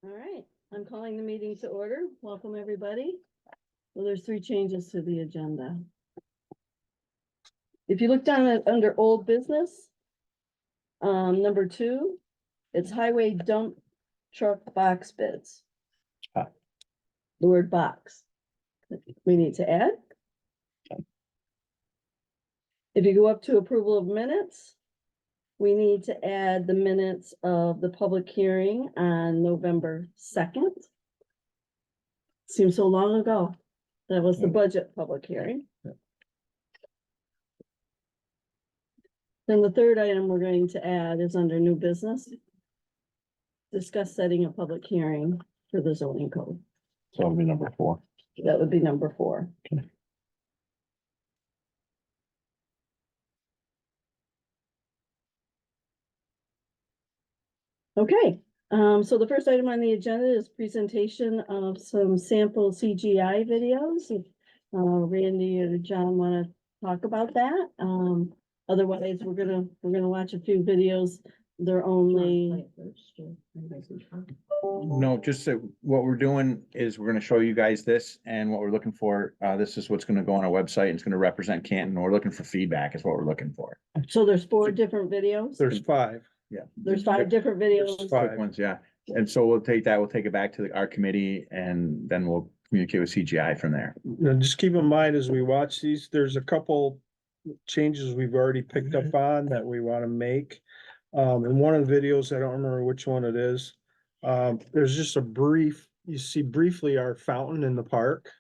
All right, I'm calling the meeting to order. Welcome, everybody. Well, there's 3 changes to the agenda. If you look down at under old business, number 2, it's highway dump truck box bids. Ah. The word box. We need to add. If you go up to approval of minutes, we need to add the minutes of the public hearing on November 2nd. Seems so long ago. That was the budget public hearing. Then the third item we're going to add is under new business. Discuss setting a public hearing for the zoning code. So it'll be number 4. That would be number 4. Okay. Okay, so the first item on the agenda is presentation of some sample CGI videos. If Randy or John want to talk about that. Otherwise, we're gonna watch a few videos. They're only No, just so what we're doing is we're gonna show you guys this and what we're looking for. This is what's gonna go on our website. It's gonna represent Canton. We're looking for feedback is what we're looking for. so there's 4 different videos. There's 5. There's 5 different videos. There's 5. Quick ones, yeah. And so we'll take it back to our committee and then we'll communicate with CGI from there. Now, just keep in mind as we watch these, there's a couple changes we've already picked up on that we want to make. In one of the videos, I don't remember which one it is. There's just you see briefly our fountain in the park.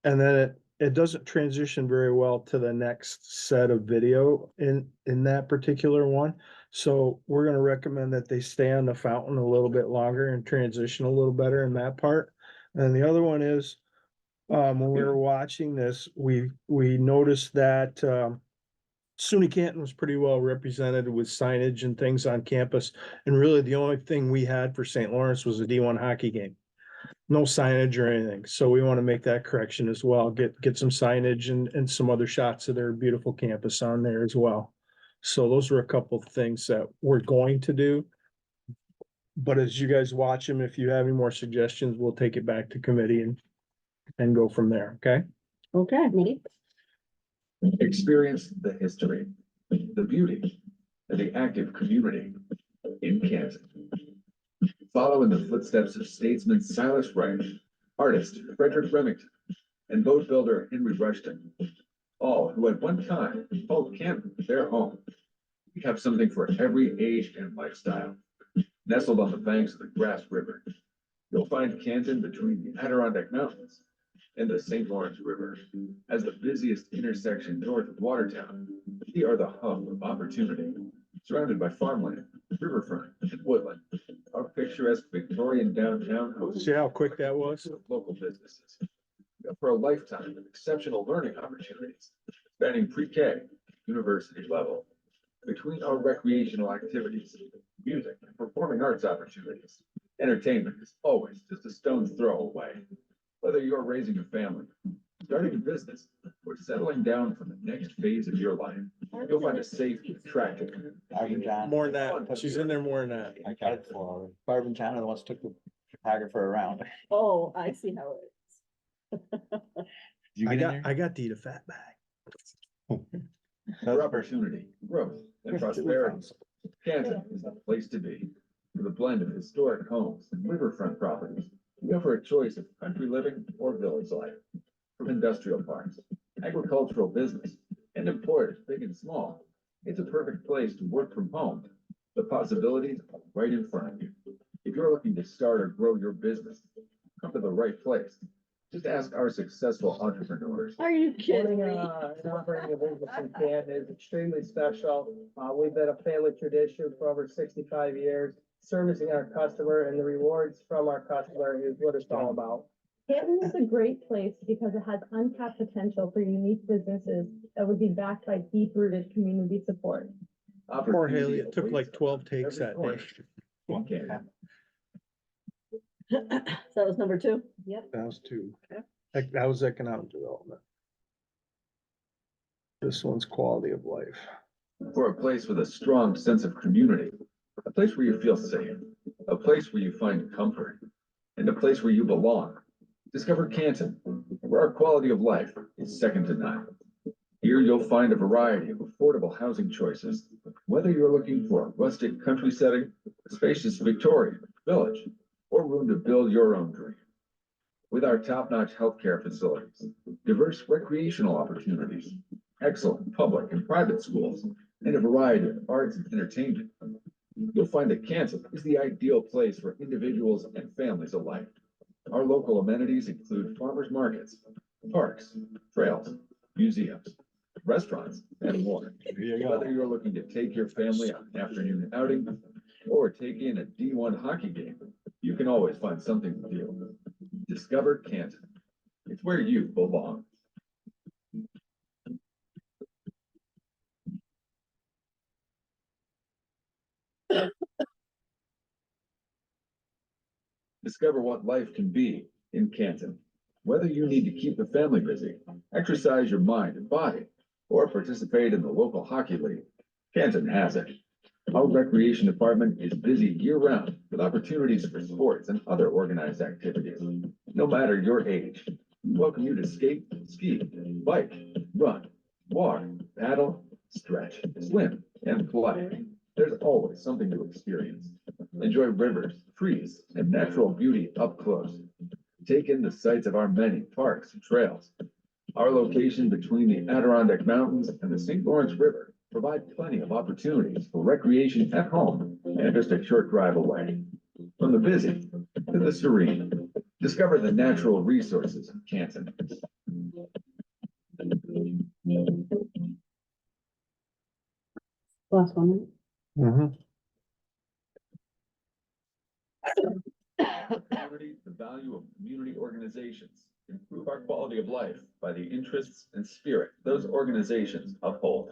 And then it doesn't transition very well to the next set of video in that particular one. So we're gonna recommend that they stay on the fountain a little bit longer and transition a little better in that part. And the other one is, when we were watching this, we noticed that, SUNY Canton was pretty well represented with signage and things on campus. And really the only thing we had for St. Lawrence was a D1 hockey game. No signage or anything. So we want to make that correction as well. Get some signage and some other shots of their beautiful campus on there as well. So those are a couple of things that we're going to do. But as you guys watch them, if you have any more suggestions, we'll take it back to committee and go from there. Okay? Okay, ready? Experience the history, the beauty, and the active community in Canton. Follow in the footsteps of statesman Silas Wright, artist Frederick Remington, and boat builder Henry Rushton, all who at one time called Canton their home. We have something for every age and lifestyle. Nestled on the banks of the Grass River, you'll find Canton between the Adirondack Mountains and the St. Lawrence River. As the busiest intersection north of Watertown, we are the hub of opportunity, surrounded by farmland, riverfront, and woodland. Our picturesque Victorian downtown hosts See how quick that was? local businesses. For a lifetime of exceptional learning opportunities, spanning pre-K, university level. Between our recreational activities, music, and performing arts opportunities, entertainment is always just a stone's throw away. Whether you're raising a family, starting a business, or settling down for the next phase of your life, you'll find a safe, attractive. More than that. She's in there more than that. I got it for Barb and John are the ones who took the photographer around. Oh, I see how it is. You I get in there? got to eat a fat bag. For opportunity, growth, and prosperity, Canton is the place to be. With a blend of historic homes and riverfront properties, we offer a choice of country living or village life. From industrial parks, agricultural business, and employers big and small, it's a perfect place to work from home. The possibilities are right in front of you. If you're looking to start or grow your business, come to the right place. Just ask our successful entrepreneurs. Are you kidding me? Operating a business in Canton is extremely special. We've been a family tradition for over 65 years, servicing our customer, and the rewards from our customer is what it's all about. Canton is a great place because it has untapped potential for unique businesses that would be backed by deep-rooted community support. Poor Haley, it took like 12 takes that day. That was number 2? Yep. That was 2. Okay. That was economic development. This one's quality of life. For a place with a strong sense of community, a place where you feel safe, a place where you find comfort, and a place where you belong. Discover Canton, where our quality of life is second to none. Here you'll find a variety of affordable housing choices, whether you're looking for a rustic country setting, a spacious Victorian village, or room to build your own dream. With our top-notch healthcare facilities, diverse recreational opportunities, excellent public and private schools, and a variety of arts and entertainment, you'll find that Canton is the ideal place for individuals and families alike. Our local amenities include farmers markets, parks, trails, museums, restaurants, and more. Whether you're looking to take your family on an afternoon outing or take in a D1 hockey game, you can always find something to do. Discover Canton. It's where you belong. Discover what life can be in Canton. Whether you need to keep the family busy, exercise your mind and body, or participate in the local hockey league, Canton has it. Our recreation department is busy year-round with opportunities for sports and other organized activities. No matter your age, we welcome you to skate, ski, bike, run, walk, paddle, stretch, swim, and play. There's always something to experience. Enjoy rivers, trees, and natural beauty up close. Take in the sights of our many parks and trails. Our location between the Adirondack Mountains and the St. Lawrence River provide plenty of opportunities for recreation at home and just a short drive away. From the busy to the serene, discover the natural resources of Canton. Last one. Mhm. Community, the value of community organizations improve our quality of life by the interests and spirit those organizations uphold.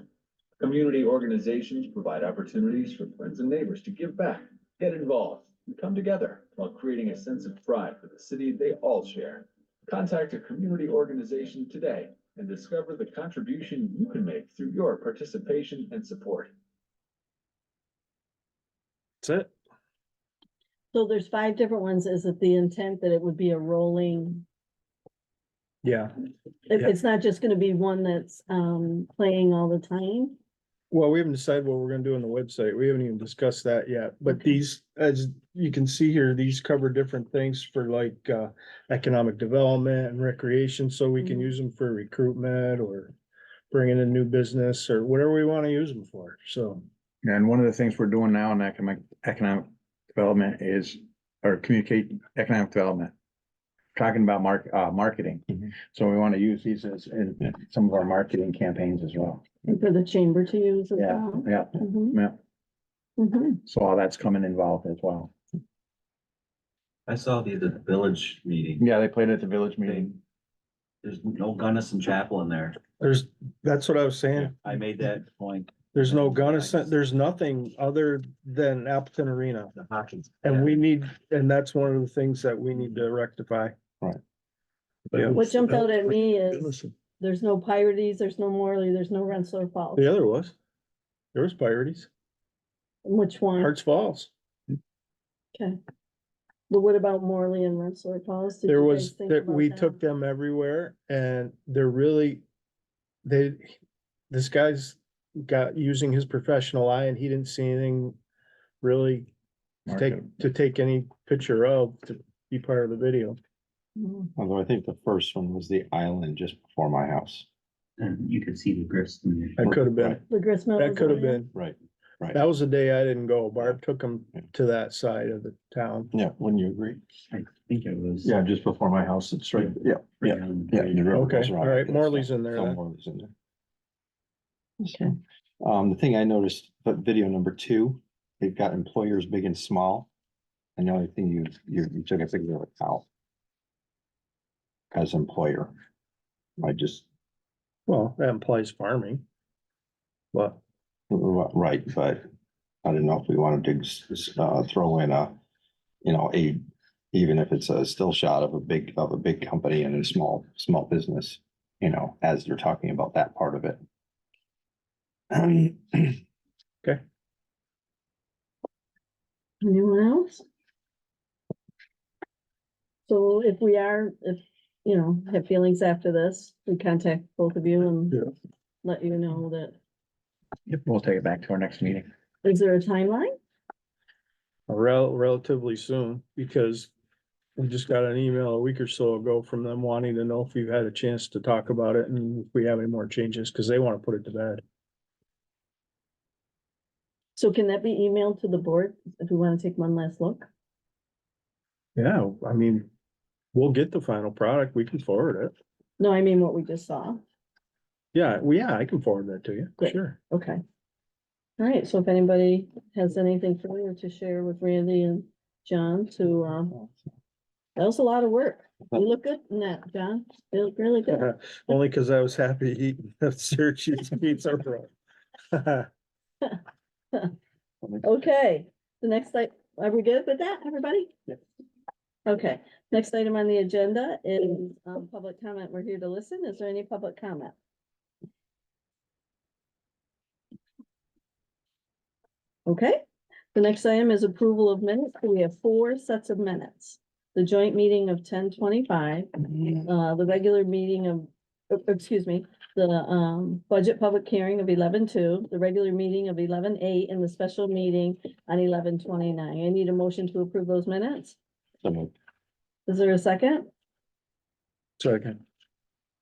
Community organizations provide opportunities for friends and neighbors to give back, get involved, and come together while creating a sense of pride for the city they all share. Contact a community organization today and discover the contribution you can make through your participation and support. That's it. So there's 5 different ones. Is it the intent that it would be a rolling? Yeah. Yeah. It's not just gonna be one that's playing all the time? Well, we haven't decided what we're gonna do on the website. We haven't even discussed that yet, but these, as you can see here, these cover different things for like, economic development and recreation, so we can Mhm. use them for recruitment or bringing in new business or whatever we wanna use them for, so. And one of the things we're doing now in economic development is, or communicate economic development. Talking about marketing. Mhm. So we want to use these as in some of our marketing campaigns as well. And for the chamber to use as Yeah, well? yeah, Mhm, yeah. mhm. So all that's coming involved as well. I saw the village meeting. Yeah, they played at the village meeting. There's no Gunnison Chapel in there. That's what I was saying. I made that point. There's no Gunnison, there's nothing other than Appleton Arena. The hockey. And we need, and that's one of the things that we need to rectify. Right. Yeah. What jumped out at me is there's no Pirates, there's no Morley, there's no Rensselaer Falls. The other was, there was Pirates, Which one? Harts Falls. Okay. But what about Morley and Rensselaer Falls? Did There you was, guys think that about we that? took them everywhere and they're really, this guy's got using his professional eye and he didn't see anything really to take any picture of to be part of the video. Mhm. Although I think the first one was the island just before my house. And you could see the grist. That could have been, The grist mill. that was could have on there? been, Right, right. that was the day I didn't go. Barb took him to that side of the town. Yeah, wouldn't you agree? I think it was. Yeah, just before my house. It's right, yeah, yeah, yeah. the river Okay, goes all around right, like this, Morley's so in there some then. Morley's in there. Okay. The thing I noticed, but video number 2, they've got employers big and small. And the only thing you took a picture of a cow. As employer. I just, Well, that implies farming. But right, but I don't know if we wanted to throw in a, even if it's a still shot of a big company and a small business, as they're talking about that part of it. Anyone else? So if we are, if, you know, have feelings after this, we contact both of you and Yeah. let you know that, Yep, we'll take it back to our next meeting. is there a timeline? Relatively soon, because we just got an email a week or so ago from them wanting to know if we've had a chance to talk about it and if we have any more changes, because they want to put it to bed. So can that be emailed to the board if we want to take one last look? Yeah, I mean, we'll get the final product, we can forward it. No, I mean what we just saw. Yeah, well, yeah, I can forward that to you, Great. sure. Okay. All right, so if anybody has anything further to share with Randy and John to, that was a lot of work. You look good in that, John. You look really good. Only because I was happy eating the Syracuse pizza roll. Okay, the next, are we good with that, everybody? Yep. Okay, next item on the agenda is, public comment. We're here to listen. Is there any public comment? Okay, the next item is approval of minutes. We have 4 sets of minutes. The joint meeting of 10:25, the regular meeting of, excuse me, the budget public hearing of 11:2, the regular meeting of 11:8, and the special meeting on 11:29. I need a motion to approve those minutes. So moved. Is there a second? Second.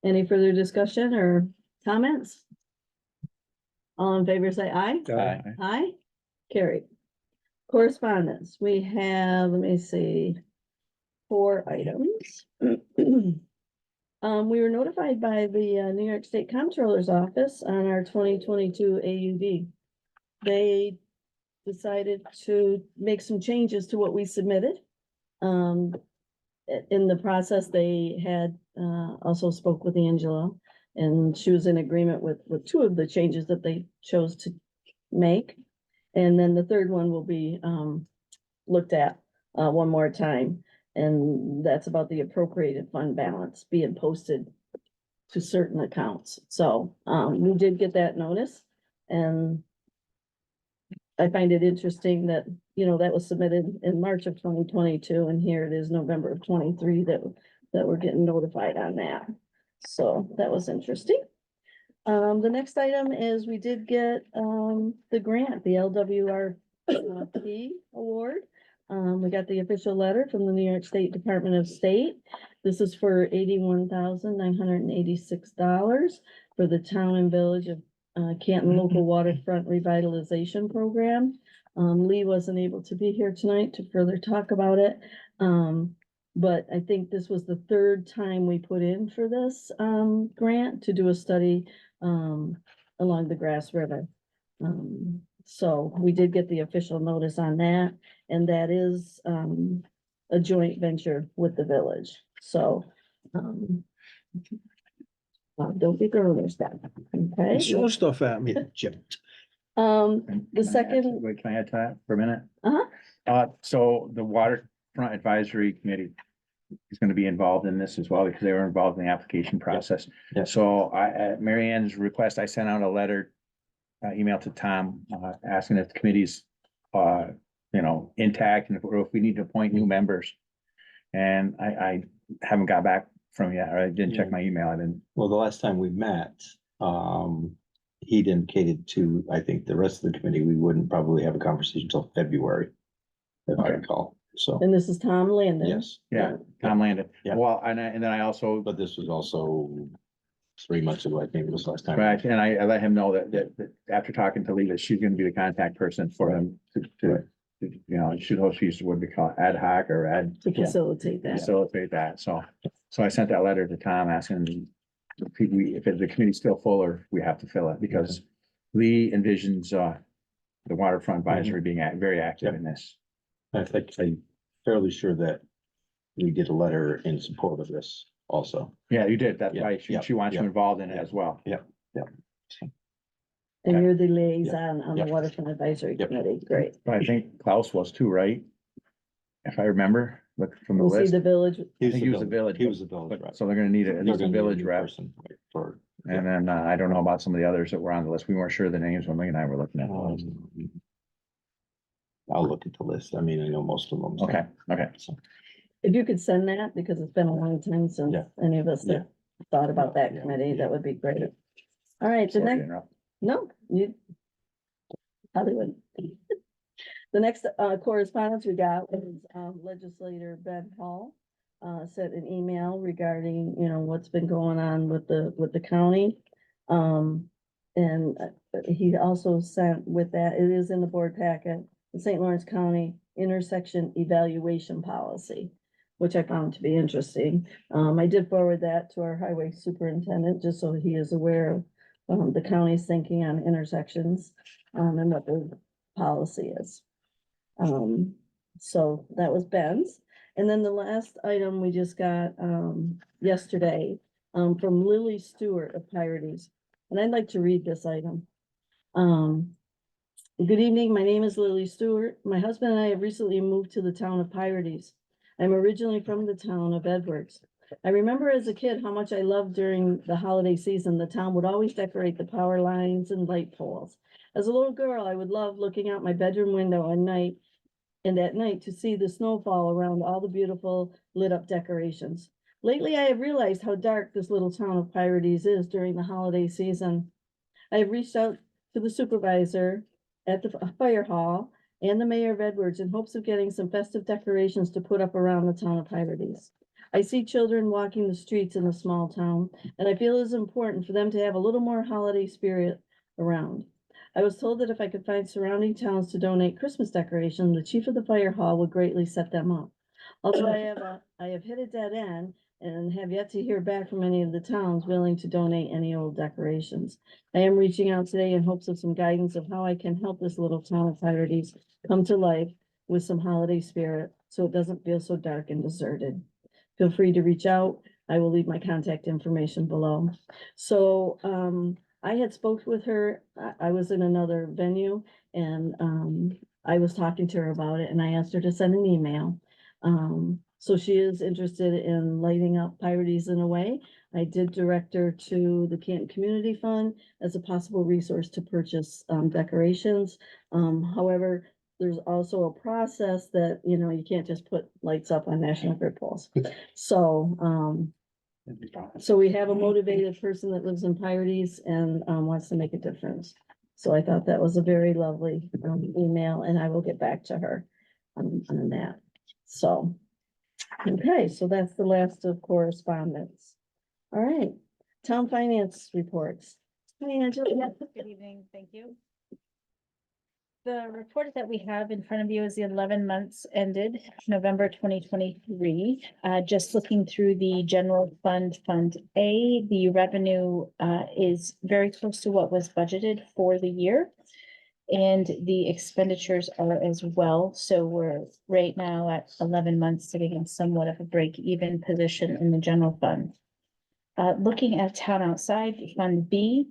Any further discussion or comments? All in favor, say aye. Aye. Aye, carried. Correspondence, we have, let me see, 4 items. We were notified by the New York State Comptroller's Office on our 2022 AUD. They decided to make some changes to what we submitted. In the process, they had also spoke with Angela, and she was in agreement with 2 of the changes that they chose to make. And then the third one will be looked at one more time. And that's about the appropriated fund balance being posted to certain accounts. So we did get that notice, and I find it interesting that, you know, that was submitted in March of 2022, and here it is November of 23 that we're getting notified on that. So that was interesting. The next item is we did get the grant, the LWRP award. We got the official letter from the New York State Department of State. This is for $81,986 for the town and village of Canton Local Waterfront Revitalization Program. Lee wasn't able to be here tonight to further talk about it. But I think this was the 3rd time we put in for this grant to do a study along the Grass River. So we did get the official notice on that, and that is a joint venture with the village. So don't be girlish then, okay? Throw stuff at me, Jim. The Can I add second, to- wait, can I add to that for a minute? uh-huh, So the Waterfront Advisory Committee is gonna be involved in this as well, because they were involved in the application process. Yeah. So at Mary Ann's request, I sent out a letter, email to Tom, asking if the committee's, intact, and if we need to appoint new members. And I haven't got back from yet, or I didn't check my email, I didn't. Well, the last time we met, he'd indicated to, I think, the rest of the committee, we wouldn't probably have a conversation until February. If I Okay. recall, so, and this is Tom Landon. yes, Yeah, Tom Landon. Yeah. Well, and then I also, but this was also 3 months ago, I think it was last time. right, and I let him know that after talking to Lee, that she's gonna be the contact person for him to, should also use the word we call ad hoc or To facilitate that. facilitate that. So I sent that letter to Tom asking if the committee's still full or we have to fill it, because Lee envisions the Waterfront Advisory being very active in this. I think I'm fairly sure that we did a letter in support of this also. Yeah, you did. That's Yeah, why yeah, she wants you yeah. involved in it as well. And you're the liaison on the Yep. Waterfront Advisory Yep. Committee, great. But I think Klaus was too, right? If I remember, look from the We'll see list. the village, I think he was the village. He was the village But- rep. So they're gonna need at They're least a gonna need village new rep. person, right, for, And then I don't know about some of the others that were on the list. We weren't sure the names when Lee and I were looking at the um, list. I'll look at the list. I mean, I know most of them. so. Okay. So, If you could send that, because it's been a long time since Yeah. any of us Yeah. have thought about that Yeah. committee, that would be great. All right, the Sorry to next, interrupt. no, you. Hollywood. The next correspondence we got was legislator Ben Hall. Sent an email regarding, you know, what's been going on with the county. And he also sent with that, it is in the board packet, the St. Lawrence County intersection evaluation policy, which I found to be interesting. I did forward that to our highway superintendent, just so he is aware of the county's thinking on intersections, and what the policy is. So that was Ben's. And then the last item we just got, yesterday, from Lily Stewart of Pirates. And I'd like to read this item. Good evening, my name is Lily Stewart. My husband and I have recently moved to the town of Pirates. I'm originally from the town of Edwards. I remember as a kid how much I loved during the holiday season. The town would always decorate the power lines and light poles. As a little girl, I would love looking out my bedroom window at night to see the snowfall around all the beautiful lit up decorations. Lately, I have realized how dark this little town of Pirates is during the holiday season. I have reached out to the supervisor at the fire hall and the mayor of Edwards in hopes of getting some festive decorations to put up around the town of Pirates. I see children walking the streets in the small town, and I feel it is important for them to have a little more holiday spirit around. I was told that if I could find surrounding towns to donate Christmas decorations, the chief of the fire hall would greatly set them up. Although I have hit a dead end and have yet to hear back from any of the towns willing to donate any old decorations. I am reaching out today in hopes of some guidance of how I can help this little town of Pirates come to life with some holiday spirit, so it doesn't feel so dark and deserted. Feel free to reach out. I will leave my contact information below. So, I had spoke with her. I was in another venue and, I was talking to her about it and I asked her to send an email. So she is interested in lighting up Pirates in a way. I did direct her to the Canton Community Fund as a possible resource to purchase, decorations. However, there's also a process that, you know, you can't just put lights up on National Grid poles. So, so we have a motivated person that lives in Pirates and wants to make a difference. So I thought that was a very lovely email and I will get back to her on that. So, okay, so that's the last of correspondence. All right, town finance reports. Hi, Angela. Good evening, thank you. The report that we have in front of you is the 11 months ended November 2023. Just looking through the general fund, Fund A, the revenue is very close to what was budgeted for the year. And the expenditures are as well. So we're right now at 11 months sitting in somewhat of a break-even position in the general fund. Looking at town outside, Fund B.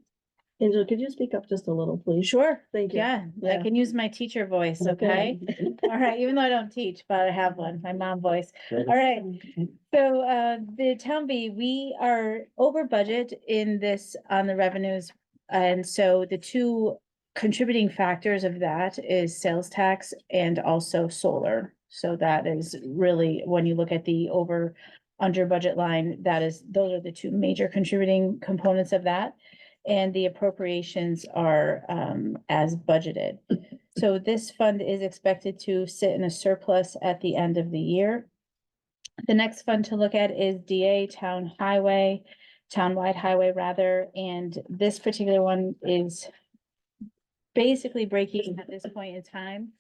Angela, could you speak up just a little, please? Sure. Thank you. Yeah, I Yeah. can use my teacher voice, okay? All right, even though I don't teach, but I have one, my mom voice. All right, so the town B, we are over budget in this on the revenues. And so the two contributing factors of that is sales tax and also solar. So that is really, when you look at the under budget line, those are the two major contributing components of that. And the appropriations are as budgeted. So this fund is expected to sit in a surplus at the end of the year. The next fund to look at is DA townwide highway rather, and this particular one is basically breaking at this point in time.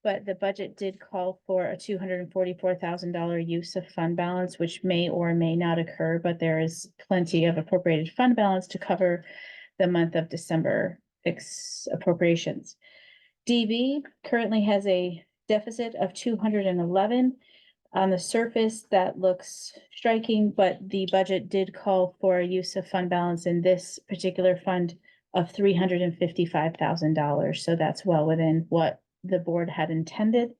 But the budget did call for a $244,000 use of fund balance, which may or may not occur, but there is plenty of appropriated fund balance to cover the month of December appropriations. DB currently has a deficit of 211. On the surface, that looks striking, but the budget did call for a use of fund balance in this particular fund of $355,000. So that's well within what the board had intended.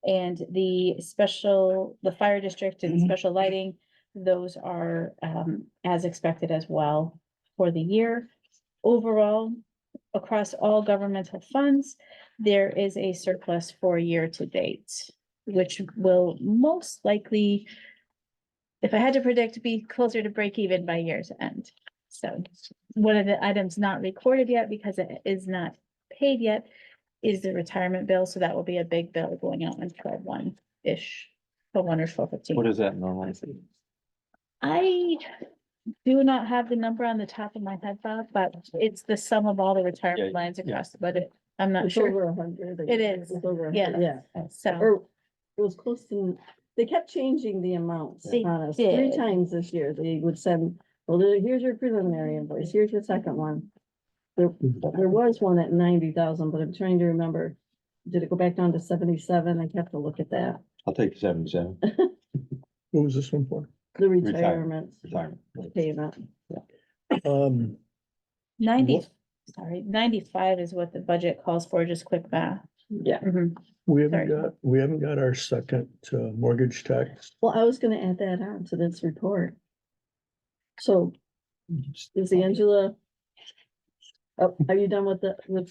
And the fire district and special lighting, those are as expected as well for the year. Overall, across all governmental funds, there is a surplus for year to date. which will most likely, if I had to predict, be closer to break even by year's end. So one of the items not recorded yet because it is not paid yet is the retirement bill. So that will be a big bill going out on 12/1-ish, 12/1 or 12/15. What is that normally? I do not have the number on the top of my head, Bob, but it's the sum of all the retirement Yeah, plans yeah. across the budget. I'm not It's sure. over 100. It is, It's over a yeah. hundred, yeah. So, Or it was close to, they kept changing the amounts They on us 3 did. times this year. They would send, well, here's your preliminary invoice, here's your second one. There was one at 90,000, but I'm trying to remember, did it go back down to 77? I have to look at that. I'll take 77, What was this one for? The Retirement. retirement retirement. payment. 90, What- sorry, 95 is what the budget calls for, just quick math. Yeah. Mhm. We Sorry. haven't got our second mortgage tax. Well, I was gonna add that on to this report. So is Angela? Oh, are you done with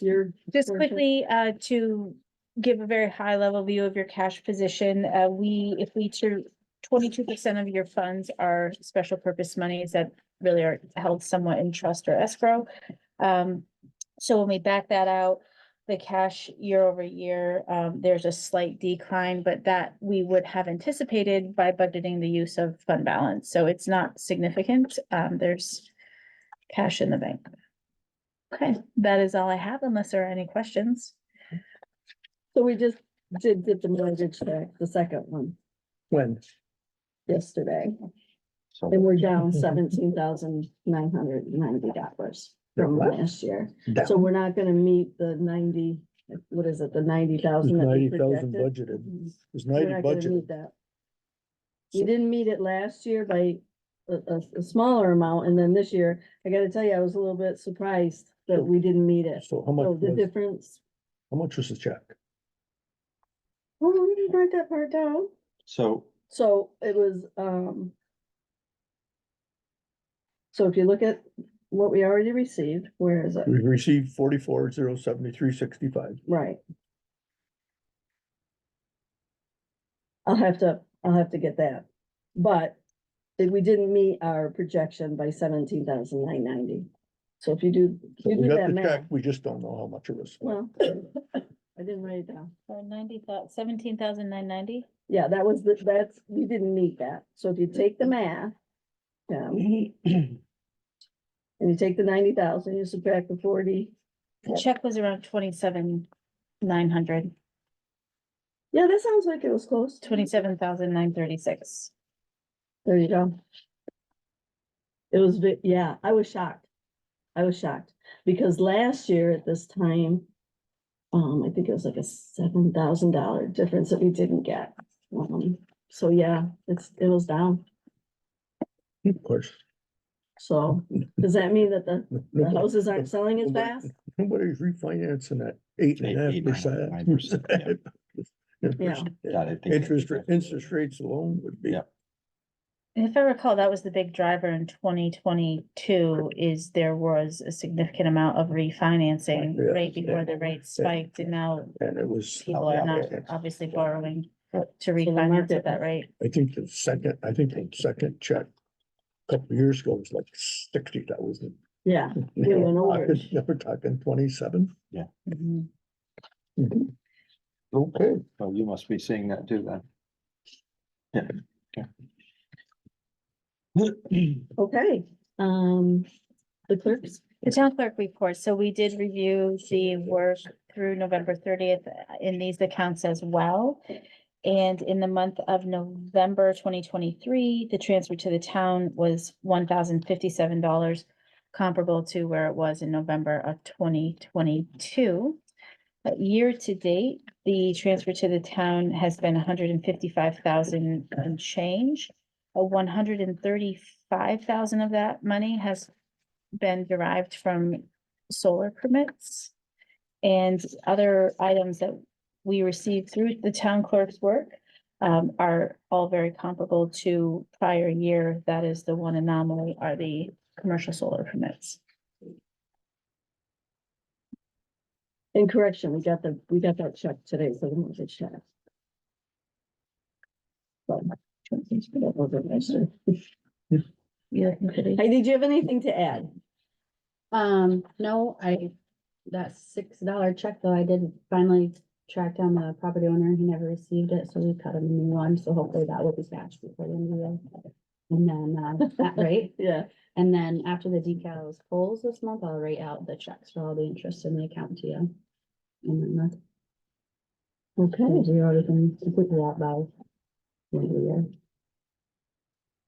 your? Just portion? quickly, to give a very high level view of your cash position, if we 22% of your funds are special purpose monies that really are held somewhat in trust or escrow. So when we back that out, the cash year over year, there's a slight decline, but that we would have anticipated by budgeting the use of fund balance. So it's not significant. There's cash in the bank. Okay, that is all I have unless there are any questions. So we just did get the mortgage back, the second one When? yesterday, So and we're down $17,990 from What? last year. So Down we're not gonna meet the 90, what is it, the 90,000? that we 90,000 projected? budgeted. It's We're 90 not gonna budgeted. meet that. We So- didn't meet it last year by a smaller amount, and then this year, I gotta tell you, I was a little bit surprised that we didn't meet it. So how So much the was, difference, how much was the check? oh, let me write that part down. So So it was, so if you look at what we already received, where is it? We received 44,073.65. Right. I'll have to get that, but we didn't meet our projection by 17,990. So if you do, So you we do got that the math, check, we just don't know how much it was. well, I didn't write it down. So 17,990. Yeah, that's, we didn't meet that. So if you take the math, and you take the 90,000, you subtract the 40. The check was around 27,900, Yeah, that sounds like it was close. 27,936. There you go. It was, yeah, I was shocked. Because last year at this time, I think it was like a $7,000 difference that we didn't get. So yeah, it was down. Of course. So does that mean that the Nobody- houses aren't selling as nobody- fast? Nobody's refinancing at 8.5%. 8.5%, Yeah. God, I think- Interest rates alone would be. Yeah. And if I recall, that was the big driver in 2022 is there was a significant amount of refinancing Yeah, right before yeah, the rates yeah. spiked and now And it was, people are not yeah. obviously borrowing Yeah. to the refinance market- at that rate. I think the second check a couple of years ago was like 60,000. Yeah, we went over. Now we're talking 27. Mhm. Okay. Well, you must be seeing that too then. Okay, the clerks, The town clerk report, so we did review the work through November 30th in these accounts as well. And in the month of November 2023, the transfer to the town was $1,057, comparable to where it was in November of 2022. Year to date, the transfer to the town has been 155,000 and change. 135,000 of that money has been derived from solar permits. And other items that we received through the town clerk's work are all very comparable to prior year. That is the one anomaly are the commercial solar permits. in correction, we got that check today for the mortgage check. So, Organizer. Yeah, pretty. Hey, did you have anything to add? No, that $6 check though, I did finally track down the property owner. He never received it, so we cut him a new one. So hopefully that will be cashed before the end of the year. And then, right? Yeah, And then after the decals pulls this month, I'll write out the checks for all the interest in the account to you. And then that's. okay, all We already can complete that by the end of the year.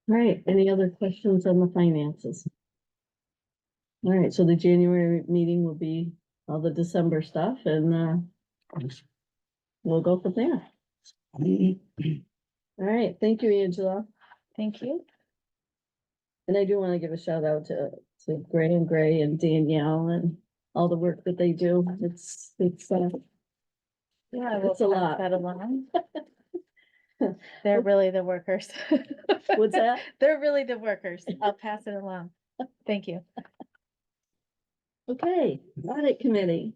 right, any other questions on the finances? All right, so the January meeting will be all the December stuff and we'll go from there. All right, thank you, Angela. Thank you. And I do want to give a shout out to Graham Gray and Danielle and all the work that they do. It's, Yeah, we'll It's a pass lot. that along. They're really the workers. What's that? They're really the workers. I'll pass it along. Thank you. Okay, audit committee.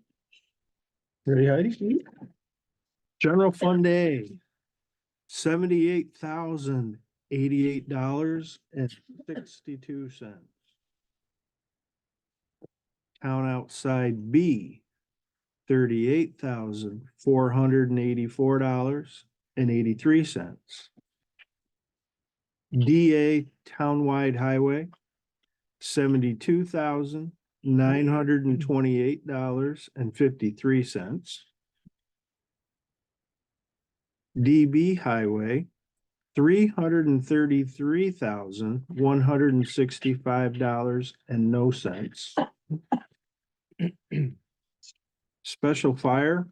Ready, Heidi? General Fund A, $78,088.62. Town outside B, $38,484.83. DA townwide highway, $72,928.53. DB highway, $333,165.00. Special fire,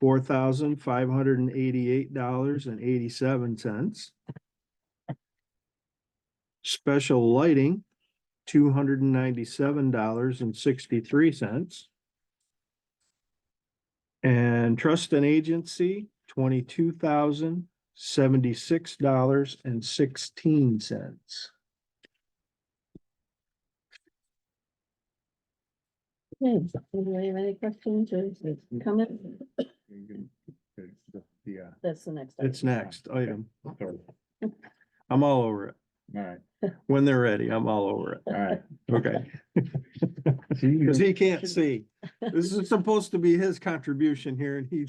$4,588.87. Special lighting, $297.63. And trust and agency, $22,076.16. Okay, anybody have any questions or comments? That's the next. It's item. next item. I'm all over it. All right, When they're ready, I'm all over it. all right. Okay. See, Cause he can't see. This is supposed to be his contribution here and he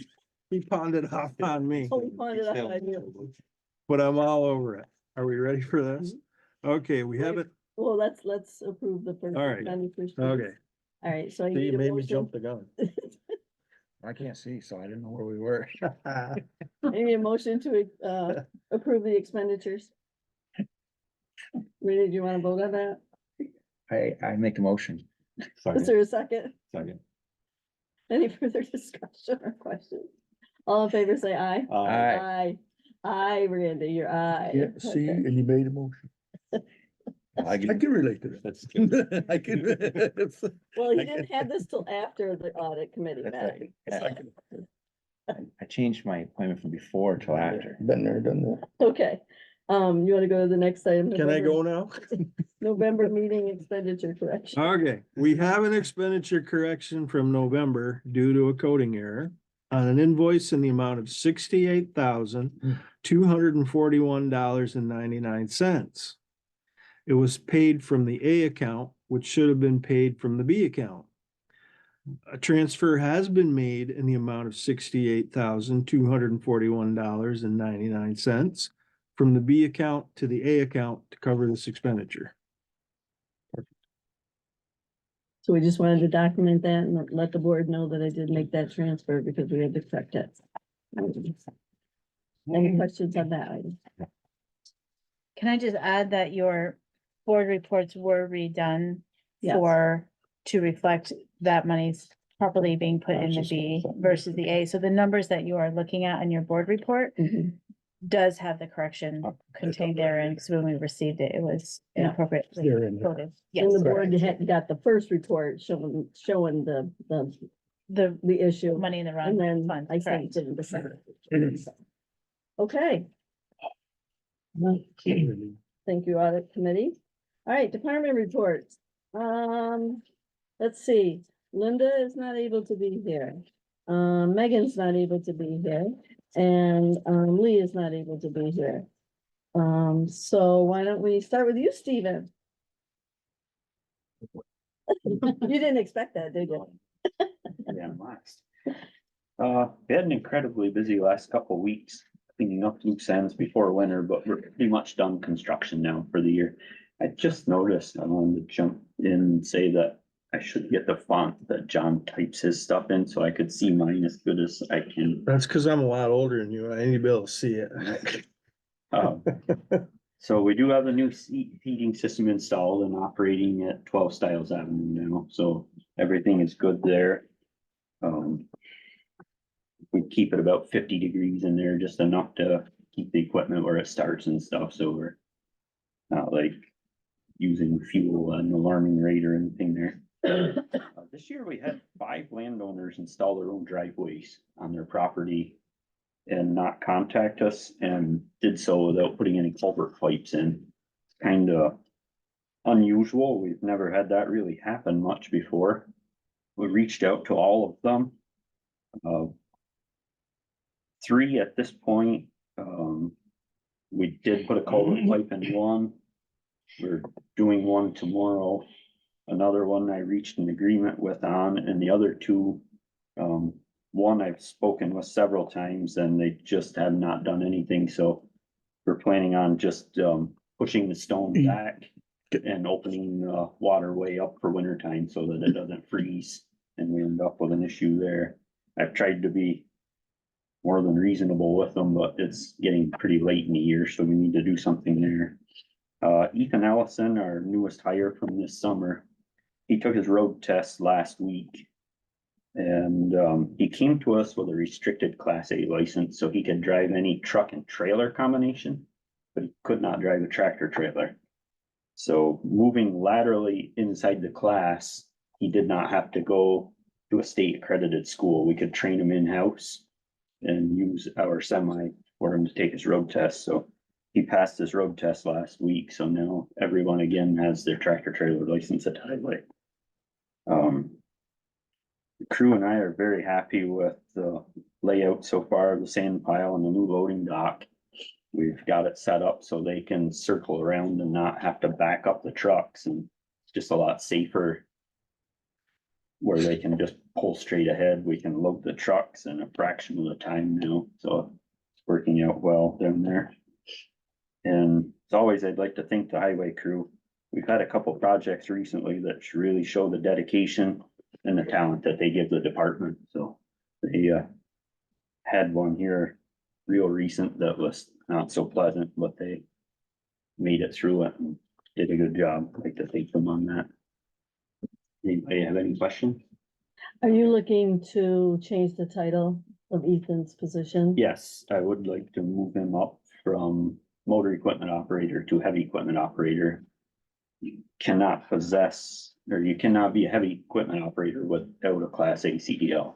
pawned it off on me, Oh, we found it out on you. but I'm all over it. Are we ready for this? Mm-hmm. Okay, we have it. Well, let's approve the first. All right. 91st. Okay. All right, so I See, need you a made me motion. jump the gun. I can't see, so I didn't know where we were. I need a motion to approve the expenditures. Rita, do you want to vote on that? I make the motion. Is there a second? Second. Any further discussion or questions? All in favor, say aye. Aye. Aye. Aye, Randy, your aye. Yeah, see, Okay. and you made a motion. I I can relate to That's that. I can. Well, he didn't have this till after the audit committee met. I changed my appointment from before till after. Been there, done that. Okay, you want to go to the next item? Can I go now? November meeting expenditure correction. Okay, we have an expenditure correction from November due to a coding error on an invoice in the amount of $68,241.99. It was paid from the A account, which should have been paid from the B account. A transfer has been made in the amount of $68,241.99 from the B account to the A account to cover this expenditure. So we just wanted to document that and let the board know that I did make that transfer because we had to correct it. Any questions on that item? Can I just add that your board reports were redone Yes. to reflect that money's properly being put in the B versus the A? So the numbers that you are looking at on your board report Mhm. does have the correction contained therein, because when we received it, it was Yeah. inappropriately They're in there. coded. Yes, And the board had got the first report showing the the issue. money in the And wrong then fund, I sent correct. it to the second. Okay. Thank you, audit committee. All right, department reports. Let's see, Linda is not able to be here. Megan's not able to be here, and Lee is not able to be here. So why don't we start with you, Stephen? You didn't expect that, did you? Yeah, I'm last. We had an incredibly busy last couple of weeks cleaning up loose ends before winter, but we're pretty much done construction now for the year. I just noticed, I wanted to jump in and say that I should get the font that John types his stuff in so I could see mine as good as I can. That's because I'm a lot older than you. I need to be able to see it. So we do have a new heating system installed and operating at 12 Styles Avenue now, so everything is good there. We keep it about 50 degrees in there, just enough to keep the equipment where it starts and stuff, so we're not like using fuel at an alarming rate or anything there. This year we had 5 landowners install their own driveways on their property and not contact us, and did so without putting any culvert pipes in. Kind of unusual. We've never had that really happen much before. We reached out to all of them. 3 at this point. We did put a culvert pipe in one. We're doing one tomorrow. Another one I reached an agreement with on, and the other 2, one I've spoken with several times and they just have not done anything, so we're planning on just pushing the stone back and opening the waterway up for winter time so that it doesn't freeze and we end up with an issue there. I've tried to be more than reasonable with them, but it's getting pretty late in the year, so we need to do something there. Ethan Ellison, our newest hire from this summer, he took his road test last week. And he came to us with a restricted Class A license, so he could drive any truck and trailer combination, but he could not drive a tractor trailer. So moving laterally inside the class, he did not have to go to a state accredited school. We could train him in-house and use our semi for him to take his road test. So he passed his road test last week, so now everyone again has their tractor trailer license at Highway. The crew and I are very happy with the layout so far of the sand pile and the new loading dock. We've got it set up so they can circle around and not have to back up the trucks, and it's just a lot safer where they can just pull straight ahead. We can load the trucks in a fraction of the time now, so it's working out well down there. And as always, I'd like to thank the highway crew. We've had a couple projects recently that really show the dedication and the talent that they give the department. So they had one here real recent that was not so pleasant, but they made it through it and did a good job. I'd like to thank them on that. Anybody have any questions? Are you looking to change the title of Ethan's position? Yes, I would like to move him up from motor equipment operator to heavy equipment operator. You cannot possess, or you cannot be a heavy equipment operator without a Class A CDL.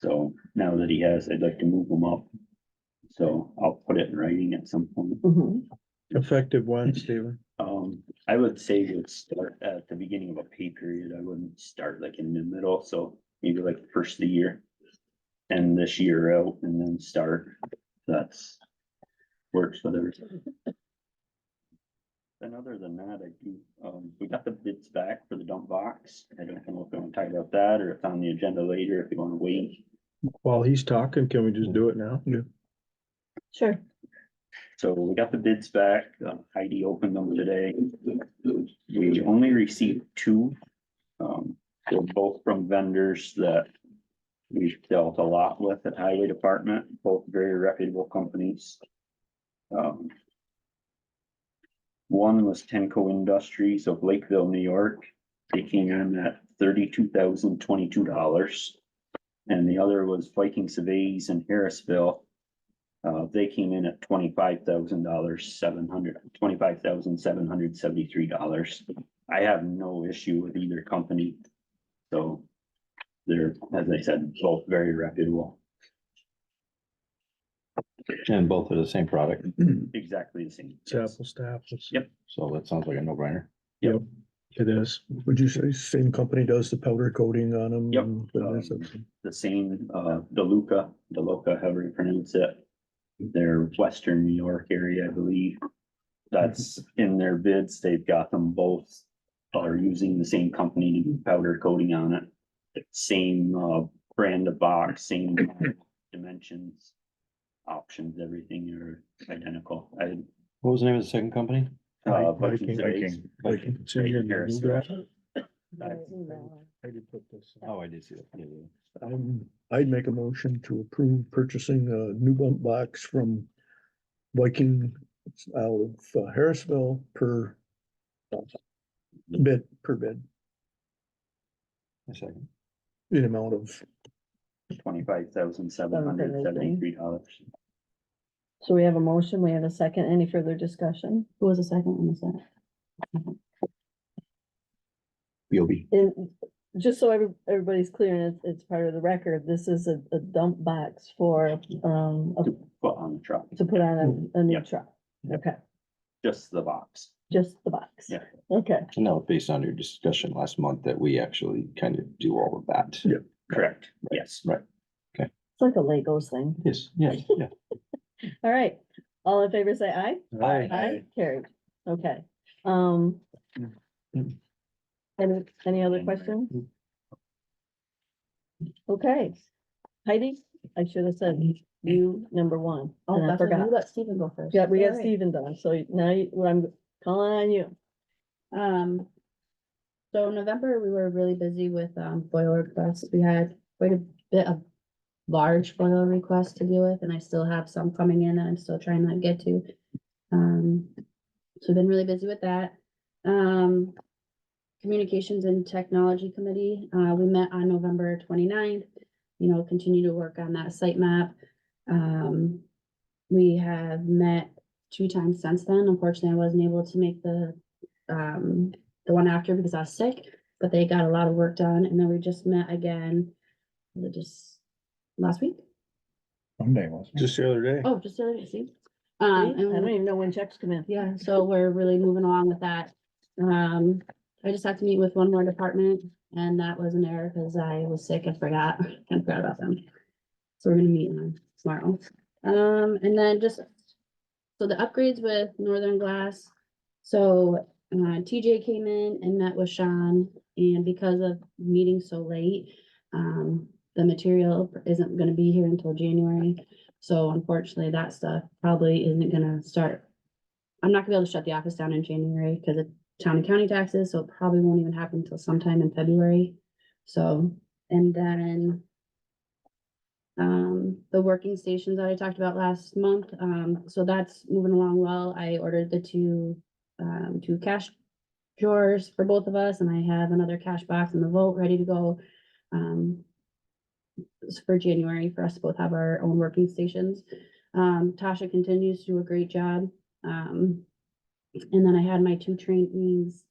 So now that he has, I'd like to move him up. So I'll put it in writing at some point. Mhm. Effective when, Stephen? I would say we'd start at the beginning of a pay period. I wouldn't start like in the middle, so maybe like the first of the year. And this year out and then start. That's works for everything. And other than that, I do, we got the bids back for the dump box. I don't know if you want to talk about that or if it's on the agenda later, if you want to wait. While he's talking, can we just do it now? Yeah. Sure. So we got the bids back. Heidi opened them today. We only received 2. They're both from vendors that we've dealt a lot with at Highway Department, both very reputable companies. One was Tenco Industries of Lakeville, New York. They came in at $32,022. And the other was Viking Surveys in Harrisville. They came in at $25,773. I have no issue with either company. So they're, as I said, both very reputable. And both are the same product, Exactly the same. It's apples to apples. Yep. so that sounds like a no-brainer. It is. Would you say same company does the powder coating on them? Yep. and the rest of them? The same, DeLuca, however you pronounce it. their Western New York area, I believe. That's in their bids. They've got them both are using the same company to do powder coating on it. Same brand of box, same dimensions, options, everything are identical. What was the name of the second company? Vikings Eggs. Viking. It's in your new draft. I did put this. Oh, I did see it. Yeah, yeah. I'd make a motion to approve purchasing a new bump box from Viking out of Harrisville per bid, A second. in amount of, $25,773. So we have a motion, we have a second, any further discussion? Who was the second on the set? BOB. And just so everybody's clear, and it's part of the record, this is a dump box for, Put on the truck, to put on a new Yep. truck. Okay, just the box. just the box. Yeah. Okay, And that was based on your discussion last month that we actually kind of do all of that. Yeah. Correct, yes. Right. it's like a Legos thing. Yes, yeah, yeah. All right, all in favor, say aye. Aye. Aye, carried. Okay. Any other questions? Okay. Heidi, I should have said you number one, Oh, and I that's right, forgot. we let Stephen go first. Yeah, we got Alright. Steven done, so now I'm calling on you. So in November, we were really busy with, FOIL requests. We had quite a bit of large FOIL requests to deal with, and I still have some coming in that I'm still trying to get to. So I've been really busy with that. Communications and Technology Committee, we met on November 29th. Continue to work on that site map. We have met 2 times since then. Unfortunately, I wasn't able to make the one after because I was sick, but they got a lot of work done. And then we just met again, was it just last week? Monday was. Just the other day. Oh, just the other day, see? See? I don't And even know when checks come in. yeah, so we're really moving along with that. I just have to meet with one more department, and that was an error because I was sick and forgot, kind of forgot about them. So we're gonna meet on tomorrow. And then just, so the upgrades with Northern Glass. So, TJ came in and met with Sean, and because of meeting so late, the material isn't gonna be here until January. So unfortunately, that stuff probably isn't gonna start. I'm not gonna be able to shut the office down in January because of town and county taxes, so it probably won't even happen until sometime in February. So, and then the working stations that I talked about last month, so that's moving along well. I ordered the two cash drawers for both of us, and I have another cash box in the vault ready to go. For January, for us to both have our own working stations. Tasha continues to do a great job. And then I had my 2 trainings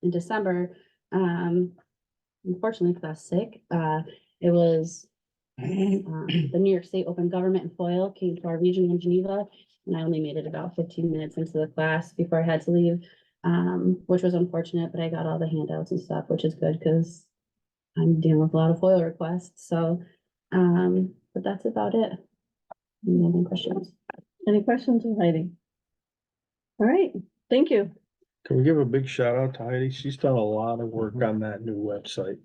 in December. Unfortunately, because I was sick, it was the New York State Open Government and FOIL came to our region in Geneva, and I only made it about 15 minutes into the class before I had to leave, which was unfortunate, but I got all the handouts and stuff, which is good because I'm dealing with a lot of FOIL requests. So, but that's about it. Any questions? Any questions of Heidi? All right, thank you. Can we give a big shout out to Heidi? She's done a lot of work on that new website.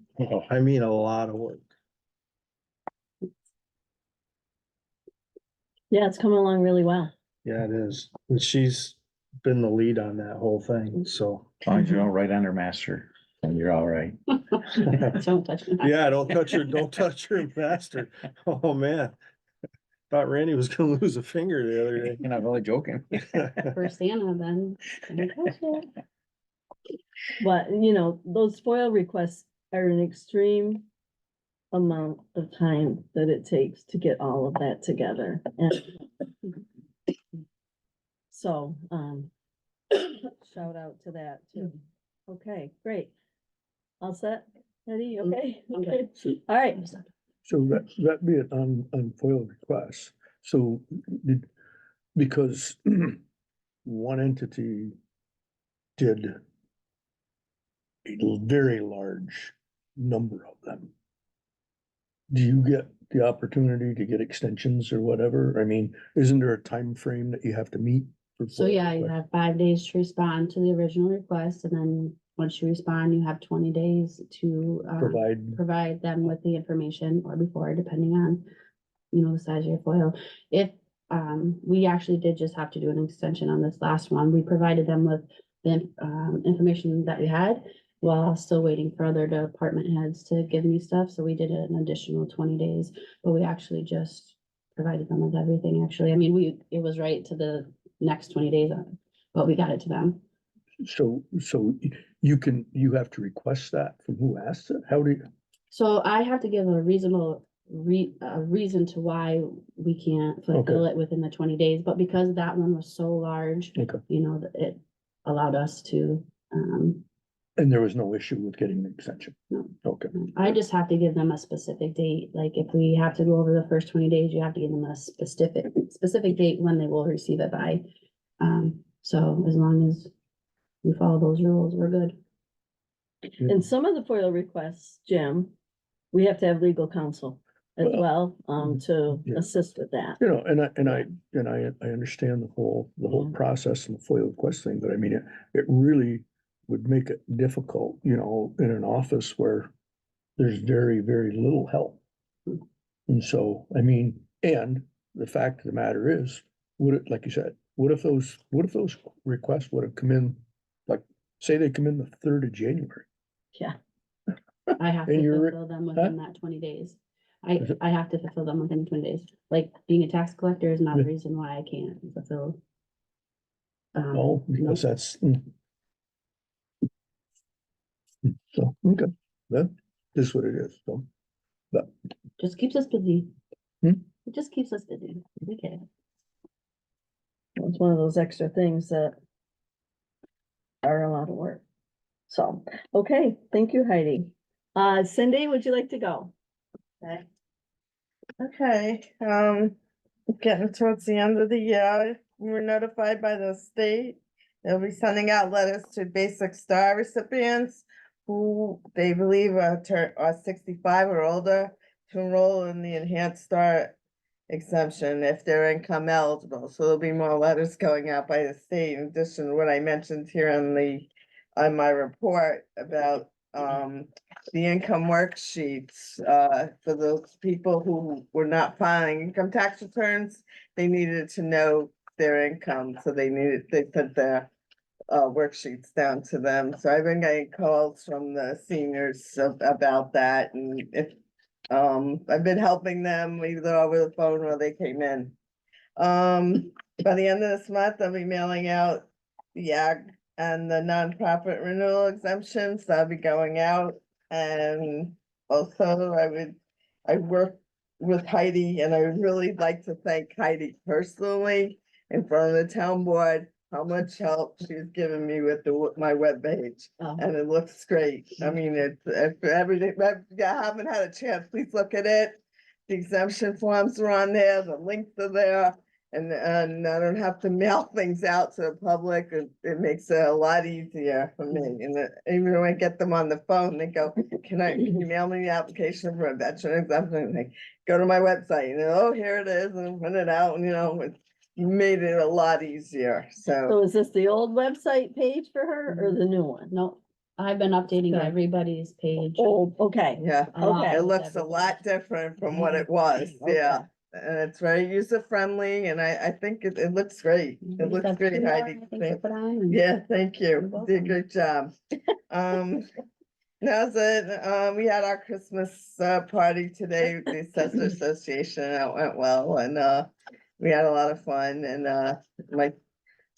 I mean, a lot of work. Yeah, it's coming along really well. Yeah, it is. And she's been the lead on that whole thing, so. As long as you don't write on her master, then you're all right. Don't touch me. Yeah, don't touch her master. Oh, man. Thought Randy was gonna lose a finger the other day. You're not really joking. For Santa, then. Don't touch it. But, those FOIL requests are an extreme amount of time that it takes to get all of that together. And so, shout out to that too. Okay, great. All set, Eddie, okay? Okay, all right. so that be it on FOIL requests. So because one entity did a very large number of them. Do you get the opportunity to get extensions or whatever? I mean, isn't there a time frame that you have to meet? for So yeah, FOIA you requests? have 5 days to respond to the original request, and then once you respond, you have 20 days to provide them with the information or before, depending on, the size of your FOIL. If, we actually did just have to do an extension on this last one. We provided them with the, information that we had while still waiting for other department heads to give me stuff. So we did an additional 20 days, but we actually just provided them with everything, actually. I mean, it was right to the next 20 days, but we got it to them. So you have to request that from who asks it? How do you? So I have to give a reasonable reason to why we can't fulfill it within the 20 days, but because that one was so large, Okay. that it allowed us to, And there was no issue with getting an extension? No. Okay. I just have to give them a specific date. Like if we have to go over the first 20 days, you have to give them a specific date when they will receive it by. So as long as we follow those rules, we're good. And some of the FOIL requests, Jim, we have to have legal counsel as well, to yeah. assist with that. I understand the whole process and the FOIA request thing, but I mean, it really would make it difficult, in an office where there's very, very little help. And so, I mean, and the fact of the matter is, like you said, what if those requests would have come in, like, say they come in the 3rd of January? Yeah. I have And to you're- fulfill them within that 20 days. I have to fulfill them within 20 days. Like being a tax collector is not a Yeah. reason why I can't fulfill. Oh, because no. that's. So, okay, that is what it is, so. Just keeps us busy. Hmm? It just keeps us busy. Okay. It's one of those extra things that are a lot of work. So, okay, thank you, Heidi. Cindy, would you like to go? Okay, getting towards the end of the year, we were notified by the state. They'll be sending out letters to Basic Star recipients who they believe are 65 or older to enroll in the Enhanced Star exemption if they're income eligible. So there'll be more letters going out by the state in addition to what I mentioned here on my report about the income worksheets, for those people who were not filing income tax returns. They needed to know their income, so they sent their worksheets down to them. So I've been getting calls from the seniors about that, and if I've been helping them either over the phone or they came in. By the end of this month, I'll be mailing out the ag and the nonprofit renewal exemptions. That'll be going out. And also I work with Heidi, and I would really like to thank Heidi personally in front of the town board, how much help she's given me with my webpage. And it looks great. I mean, if everything, if you haven't had a chance, please look at it. The exemption forms are on there, the links are there, and I don't have to mail things out to the public. It makes it a lot easier for me. And even when I get them on the phone, they go, can you mail me the application for a veteran exemption? And they go to my website and oh, here it is, and print it out, and it's made it a lot easier, so. So is this the old website page for her or the new one? No, I've been updating Okay. everybody's page. Old, okay. Yeah, Okay. it looks a lot different from what it was, yeah. And it's very user friendly, and I think it looks great. It looks That's great, good. Heidi. Thanks for putting on. and- Yeah, thank you. Did a welcome. great job. That's it. We had our Christmas party today with the Assessor Association, and it went well, and we had a lot of fun, and my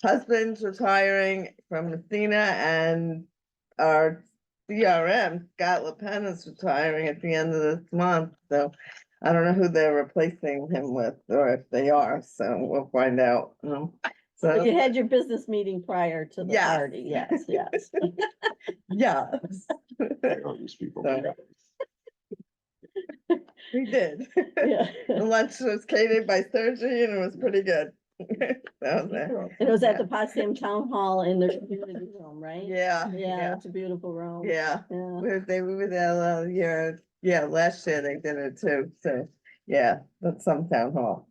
husband's retiring from Messina, and our CRM, Scott LePen, is retiring at the end of this month, so I don't know who they're replacing him with, or if they are, so we'll find out. So you had your business meeting prior to the Yes. party, yes, yes. Yeah. These people. So- We did. Yeah. The lunch was catered by surgery and it was pretty good. That was it. It was at the Potsdam Town Hall in their community room, right? Yeah, Yeah, yeah, it's a beautiful room. yeah. Yeah. They were there last year. Yeah, last year they did it too, so. Yeah, that's some town hall.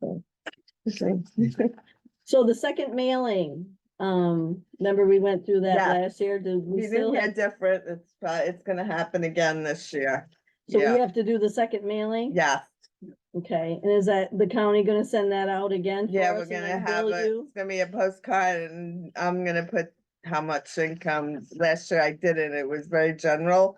So the second mailing, remember we went through that Yeah. last year, did we We still didn't have, get different, it's gonna happen again this year. so we Yeah, have to do the second mailing? yes, Okay, and is that the county gonna send that out again? yeah, for we're us and gonna then have bill it, you? it's gonna be a postcard and I'm gonna put how much income. Last year I did it, it was very general.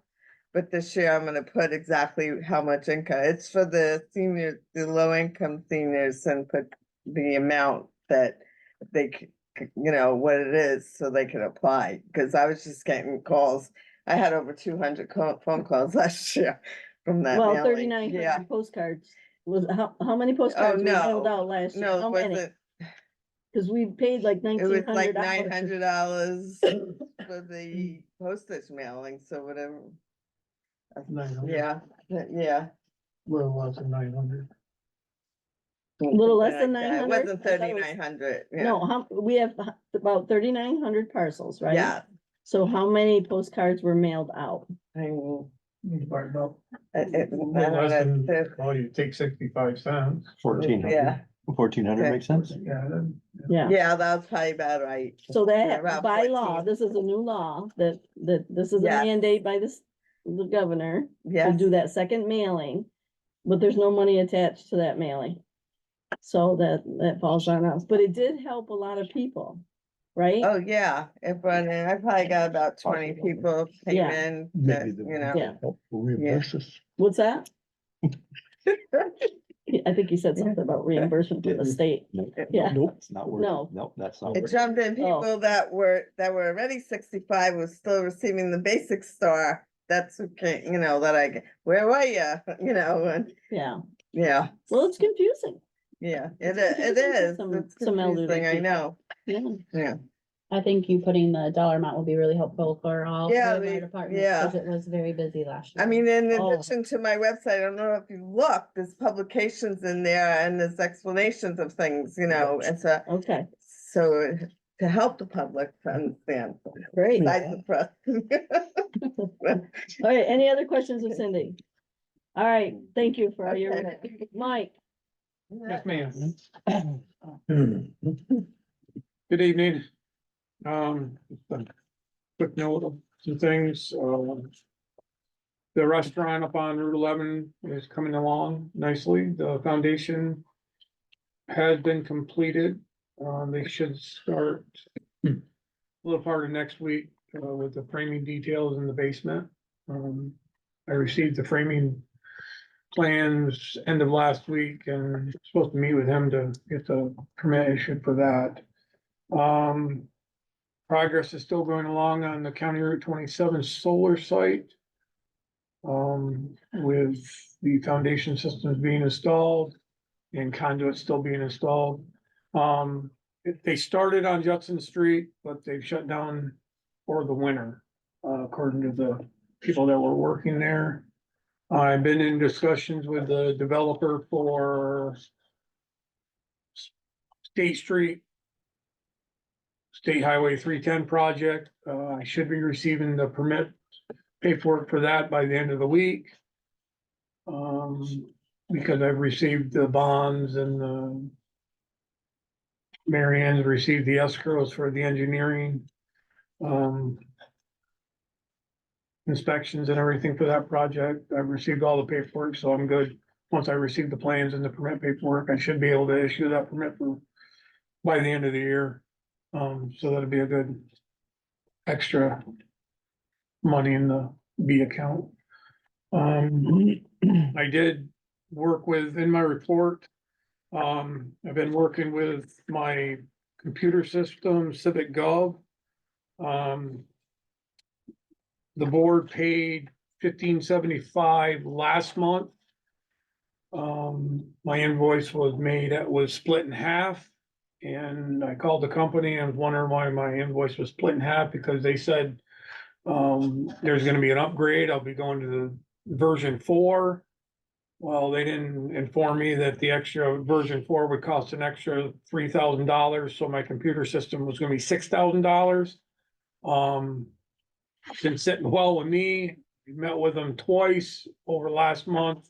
But this year I'm gonna put exactly how much income, it's for the senior, the low income seniors, and put the amount that they you know, what it is, so they can apply, cause I was just getting calls. I had over 200 phone calls last year from that Well, mailing. 3,900 postcards. Was, how many postcards were mailed no, out last year? No, How it many? wasn't, Cause we paid like it was like $1,900. $900 for the postage mailing, so whatever. Yeah, yeah. Well, was it 900? A little less something than like that. It 900? wasn't I thought it was- 3,900, yeah. No, we have about 3,900 parcels, right? Yeah. So how many postcards were mailed out? I mean, About, I don't know, well, you take 65 cents. 1,400. Yeah. 1,400 Okay. makes sense? Yeah. Yeah, that was probably about right. So Yeah, that, about by law, 14. this is a new law that this is a Yes. mandate by the governor to Yes, do that second mailing. But there's no money attached to that mailing. So that falls on us, but it did help a lot of people, right? oh, yeah, I probably got about 20 people came Yeah. in, that, you know. Yeah. Reimburse us. What's that? I think you said something about reimbursement from the state. Yeah. Nope, it's not worth it. No. Nope, that's not It worth it. jumped in Oh. people that were already 65 was still receiving the basic star. That's okay, you know, where were you? You know, and Yeah, yeah, well, it's confusing. yeah, It's it confusing for is. some- It's some elderly confusing, I people. know, Yeah. yeah. I think you putting the dollar amount will be really helpful for all Yeah, of our the- departments, yeah. because it was very busy last year. I mean, in Oh. addition to my website, I don't know if you look, there's publications in there and there's explanations of things, you know, and Okay, so to help the public to understand. great. Besides the press. All right, any other questions of Cindy? All right, thank you for your, Okay. Mike. Yes, ma'am. Good evening. Just a quick note of some things, the restaurant up on Route 11 is coming along nicely. The foundation has been completed. They should start a little part of next week, with the framing details in the basement. I received the framing plans end of last week and supposed to meet with him to get the permit issued for that. Progress is still going along on the County Route 27 solar site. With the foundation systems being installed and conduit still being installed. They started on Judson Street, but they've shut down for the winter, according to the people that were working there. I've been in discussions with the developer for State Street, State Highway 310 project. I should be receiving the permit paperwork for that by the end of the week. Because I've received the bonds and Mary Ann's received the escrows for the engineering. Inspections and everything for that project. I've received all the paperwork, so I'm good. Once I receive the plans and the permit paperwork, I should be able to issue that permit by the end of the year. So that'd be a good extra money in the B account. I did work in my report. I've been working with my computer system, Civic Gov. The board paid $15.75 last month. My invoice was split in half. And I called the company and was wondering why my invoice was split in half, because they said there's gonna be an upgrade. I'll be going to the version 4. Well, they didn't inform me that the extra version 4 would cost an extra $3,000, so my computer system was gonna be $6,000. Been sitting well with me. We met with them twice over last month.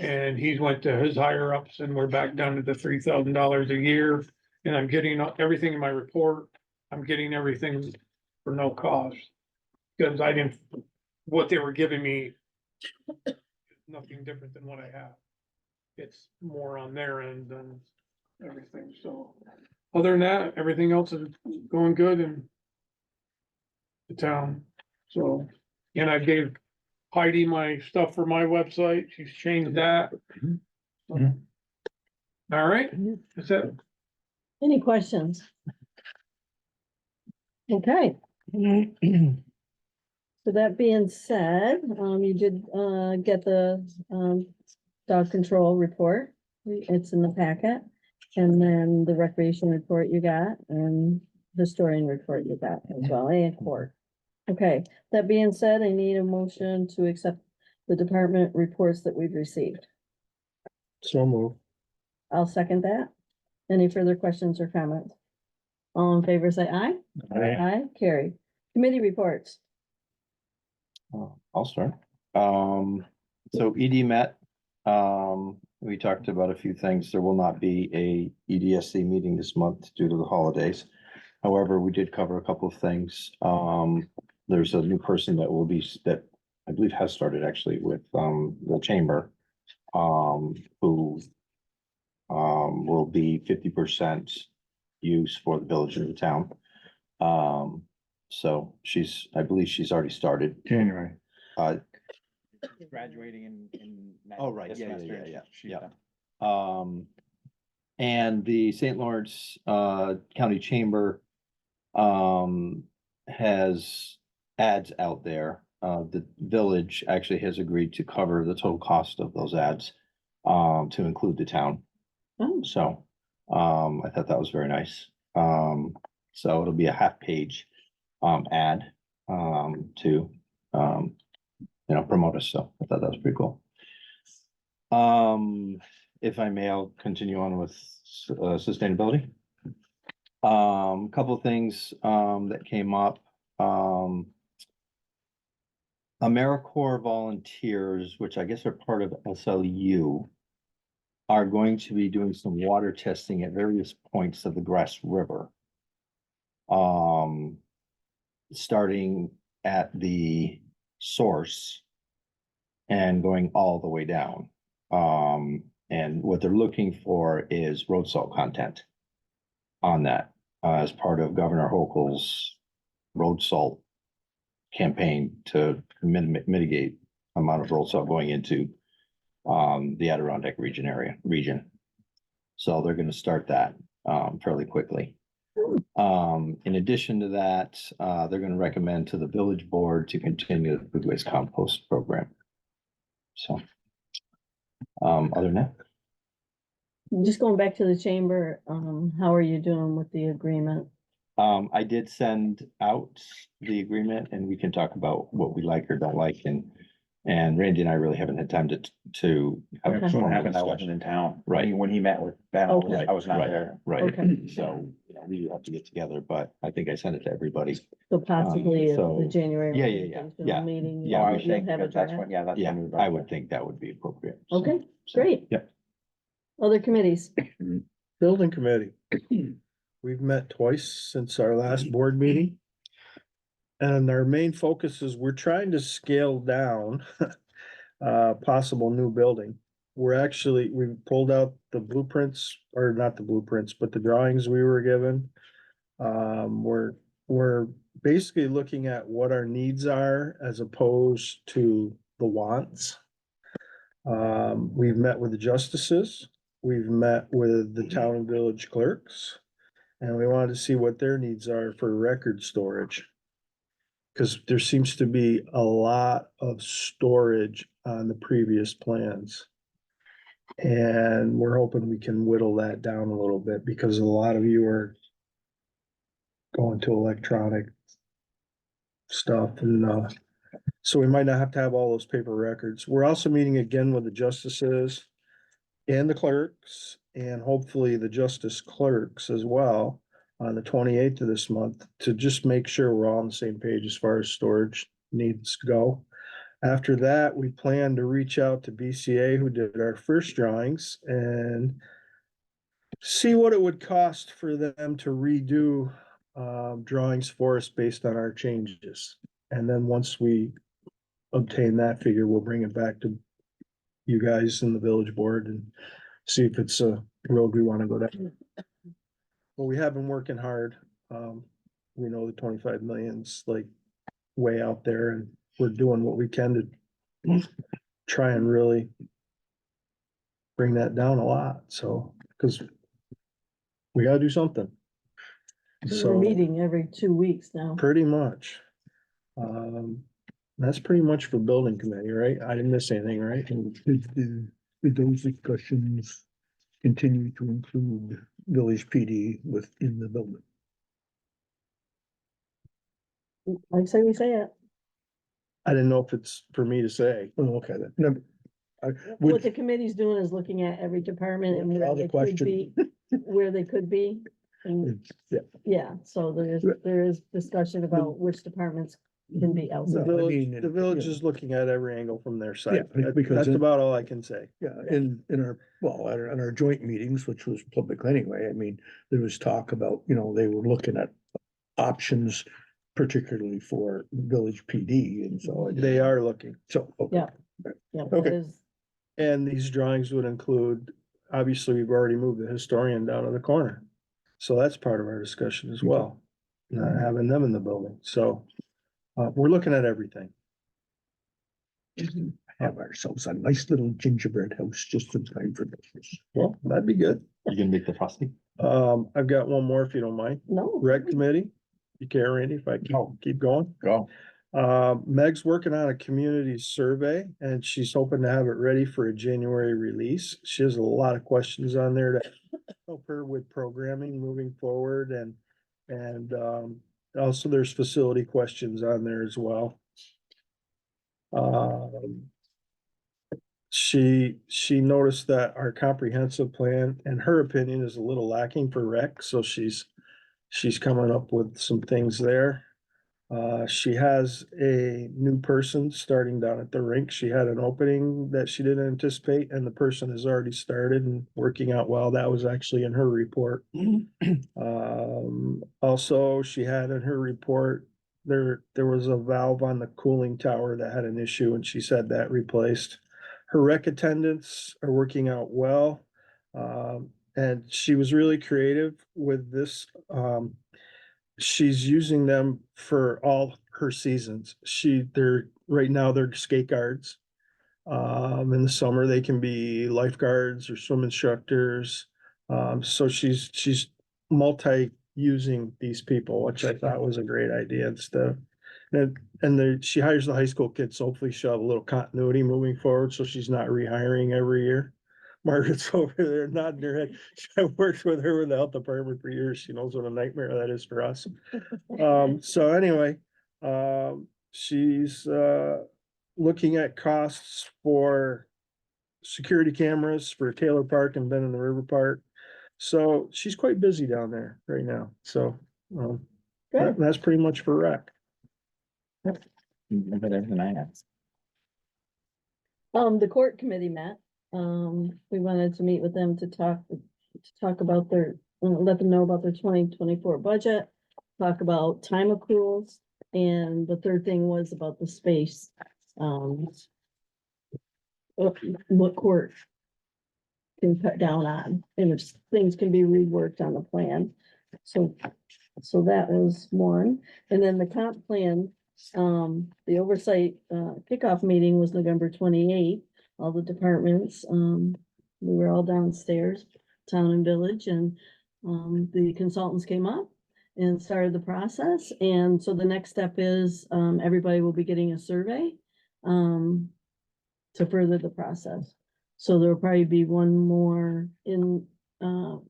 And he's went to his higher ups and we're back down to the $3,000 a year. And I'm getting everything in my report. I'm getting everything for no cost. Because I didn't, what they were giving me, nothing different than what I have. It's more on their end than everything, so. Other than that, everything else is going good in the town, so. And I gave Heidi my stuff for my website, she's changed that. All right, that's it. Any questions? Okay. So that being said, you did, get the, dog control report. It's in the packet. And then the recreation report you got and historian report you got as well, and court. Okay, that being said, I need a motion to accept the department reports that we've received. So move. I'll second that. Any further questions or comments? All in favor, say aye. Aye, carry. Committee reports. I'll start. So ED met, we talked about a few things. There will not be a EDSC meeting this month due to the holidays. However, we did cover a couple of things. There's a new person that will be, that I believe has started actually with, the chamber, who will be 50% use for the village of the town. So I believe she's already started. January. Uh, Graduating in. Oh, right, this yeah, semester, yeah. she's Yeah. done. And the St. Lawrence County Chamber has ads out there. The village actually has agreed to cover the total cost of those ads to include the town. Oh. So I thought that was very nice. So it'll be a half page ad to promote us. So I thought that was pretty cool. If I may, I'll continue on with sustainability. Couple of things that came up. AmeriCorps volunteers, which I guess are part of SLU, are going to be doing some water testing at various points of the Grass River. Starting at the source and going all the way down. And what they're looking for is road salt content on that, as part of Governor Hochul's road salt campaign to mitigate amount of road salt going into the Adirondack region. So they're gonna start that fairly quickly. In addition to that, they're gonna recommend to the village board to continue the food waste compost program. So, other than that, Just going back to the chamber, how are you doing with the agreement? I did send out the agreement and we can talk about what we like or don't like, and Randy and I really haven't had time to have a Okay. What formal happened, I discussion. wasn't in town. Right. When he met with Ben, Okay. I was not Right. there. Right, Okay. so, we have to get together, but I think I sent it to everybody. So possibly at so- the January. Yeah. organizational Meeting. Yeah, I you'll would think have a that's draft? what, yeah, that's. Yeah, when we were I about would to- think that would be appropriate. So- Okay, so, great. Yeah. Other committees? Building committee. We've met twice since our last board meeting. And our main focus is we're trying to scale down possible new building. We pulled out the blueprints, or not the blueprints, but the drawings we were given. We're basically looking at what our needs are as opposed to the wants. We've met with the justices, we've met with the town and village clerks, and we wanted to see what their needs are for record storage. Cause there seems to be a lot of storage on the previous plans. And we're hoping we can whittle that down a little bit because a lot of you are going to electronic stuff and, so we might not have to have all those paper records. We're also meeting again with the justices and the clerks and hopefully the justice clerks as well on the 28th of this month to just make sure we're all on the same page as far as storage needs go. After that, we plan to reach out to BCA, who did our first drawings, and see what it would cost for them to redo drawings for us based on our changes. And then once we obtain that figure, we'll bring it back to you guys in the village board and see if it's a road we want to go down. But we have been working hard. We know the 25 million's like way out there, and we're doing what we can to try and really bring that down a lot. So, because we gotta do something. We're So meeting every 2 weeks now. pretty much. That's pretty much for building committee, right? I didn't miss anything, right? Did those discussions continue to include village PD within the building? Like say we say it. I didn't know if it's for me to say. Oh, okay, then. No, What the committee's doing is looking at every department and where Other they could question. be, where they could be. And Yeah. yeah, so there is discussion about which departments can be The elsewhere. No, I village, mean, the village yeah. is looking at every angle from their side. Yeah, because That's it- about all I can say. Yeah, in our, well, in our joint meetings, which was public anyway, I mean, there was talk about, they were looking at options, particularly for village PD, and so. They are looking. So, okay. Yeah. Yeah, Okay. that is, And these drawings would include, obviously, we've already moved the historian down to the corner. So that's part of our discussion as well, not having them in the building. So we're looking at everything. Have ourselves a nice little gingerbread house just in time for Christmas. Well, that'd be good. You gonna make the frosting? I've got one more if you don't mind. no. Rec committee. You care, Randy, if I keep going? Go. Meg's working on a community survey and she's hoping to have it ready for a January release. She has a lot of questions on there to help her with programming moving forward and also there's facility questions on there as well. She noticed that our comprehensive plan, in her opinion, is a little lacking for rec, so she's coming up with some things there. She has a new person starting down at the rink. She had an opening that she didn't anticipate, and the person has already started and working out well. That was actually in her report. Also, she had in her report, there was a valve on the cooling tower that had an issue, and she said that replaced. Her rec attendants are working out well. And she was really creative with this. She's using them for all her seasons. Right now they're skate guards. In the summer, they can be lifeguards or swim instructors. So she's multi-using these people, which I thought was a great idea and stuff. She hires the high school kids, so hopefully she'll have a little continuity moving forward, so she's not rehiring every year. Margaret's over there nodding her head. I worked with her with the health department for years. She knows what a nightmare that is for us. So anyway, she's looking at costs for security cameras for Taylor Park and Ben in the River Park. So she's quite busy down there right now. So that's pretty much for rec. But everything I asked. The court committee met. We wanted to meet with them to talk about let them know about their 2024 budget, talk about time accruals, and the third thing was about the space. What court can cut down on, and if things can be reworked on the plan. So that was one, and then the comp plan, the oversight kickoff meeting was November 28th. All the departments, we were all downstairs, town and village, and the consultants came up and started the process. And so the next step is everybody will be getting a survey to further the process. So there'll probably be one more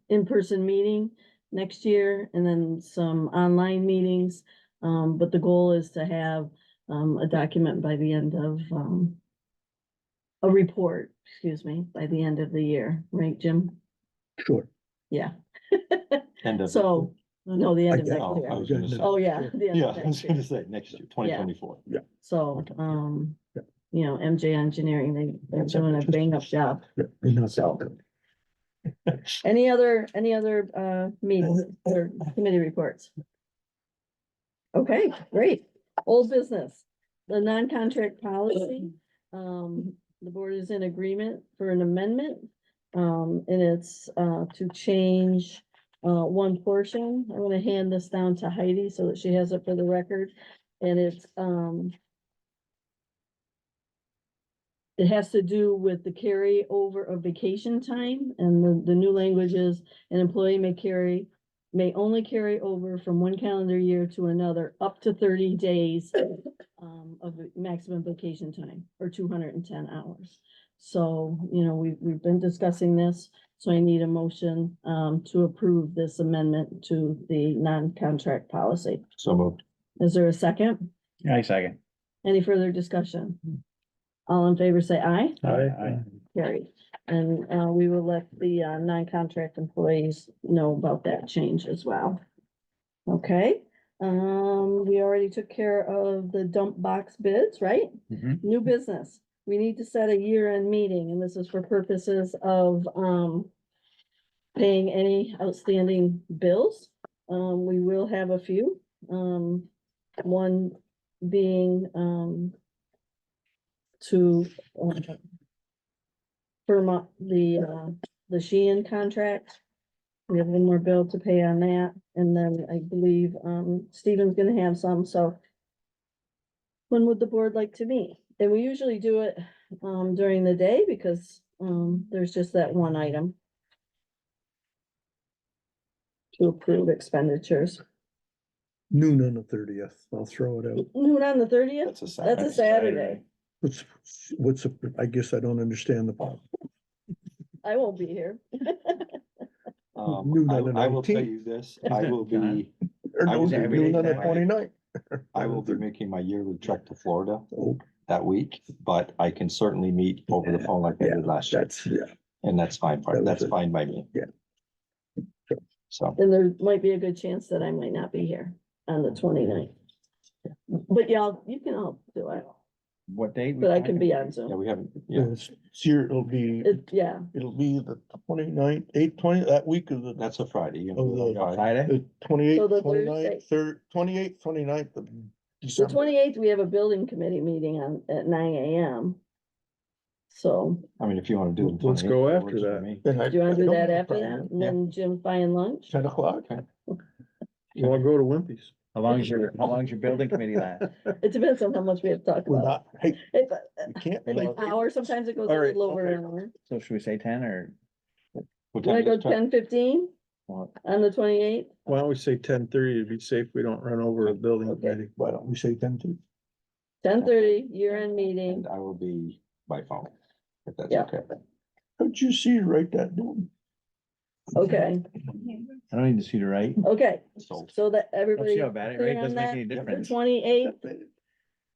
in-person meeting next year, and then some online meetings. But the goal is to have a document by the end of a report, excuse me, by the end of the year, right, Jim? Sure. Yeah. End of. So, no, the end of I next year. was gonna say. Oh, yeah. the end Yeah, of I was next gonna year. say next year, 2024. So, MJ Engineering, they're doing a bang up job. So. Any other meetings or committee reports? Okay, great. Old business, the non-contract policy. The board is in agreement for an amendment. And it's to change one portion. I'm gonna hand this down to Heidi so that she has it for the record. And it has to do with the carryover of vacation time, and the new language is an employee may only carry over from one calendar year to another up to 30 days of maximum vacation time, or 210 hours. So, we've been discussing this, so I need a motion to approve this amendment to the non-contract policy. So moved. Is there a second? I second. Any further discussion? All in favor, say aye. Aye. Carried. And we will let the non-contract employees know about that change as well. Okay, we already took care of the dump box bids, right? Mhm. New business. We need to set a year-end meeting, and this is for purposes of paying any outstanding bills. We will have a few. One being to firm up the Sheehan contract. We have one more bill to pay on that, and then I believe Stephen's gonna have some, so when would the board like to meet? And we usually do it during the day because there's just that one item to approve expenditures. Noon on the 30th, I'll throw it out. Noon on the 30th? That's a That's a Saturday. I guess I don't understand the problem. I won't be here. Noon on the I will tell 19th. you this, I will be, Or I was every noon day on the that way. 29th. I will be making my yearly trek to Florida Oh, that week, but I can certainly meet over the phone like I did last year. yeah. And that's fine, That was that's it. fine by me. Yeah. So, And there might be a good chance that I might not be here on the 29th. But you can all do it, What date? we but I can talking? be on yeah, Zoom. we haven't, yeah, It's here, it'll be the 29th, 20, that week of the, that's a Friday. You Oh, know, the- Friday. Friday? the 28th, So the 29th, 28th, 29th of The December. 28th, we have a building committee meeting at 9 AM. So I mean, if you wanna do it. Let's go 28th, after works for that. me. Then do you wanna I do don't that have a after that? problem. And then Jim's buying lunch? 10 o'clock. You wanna go to Wimpy's? How long's your building committee last? It depends on how much we have to talk We're about. not, hey, It's you can't. Hey, an hour, sometimes it goes a All right, little over okay. an hour. So should we say 10 or? What You wanna time go is it? 10:15 Well, on the 28th? Why don't we say 10:30 to be safe? We don't run over a building Okay. committee. Why don't we say 10 to? 10:30, year-end meeting. And I will be by phone, if that's Yeah. okay. How'd you see to write that down? Okay, I don't need to see the right. okay, So, so that Don't everybody see how bad it, right? clear It on doesn't make that? any The difference. 28th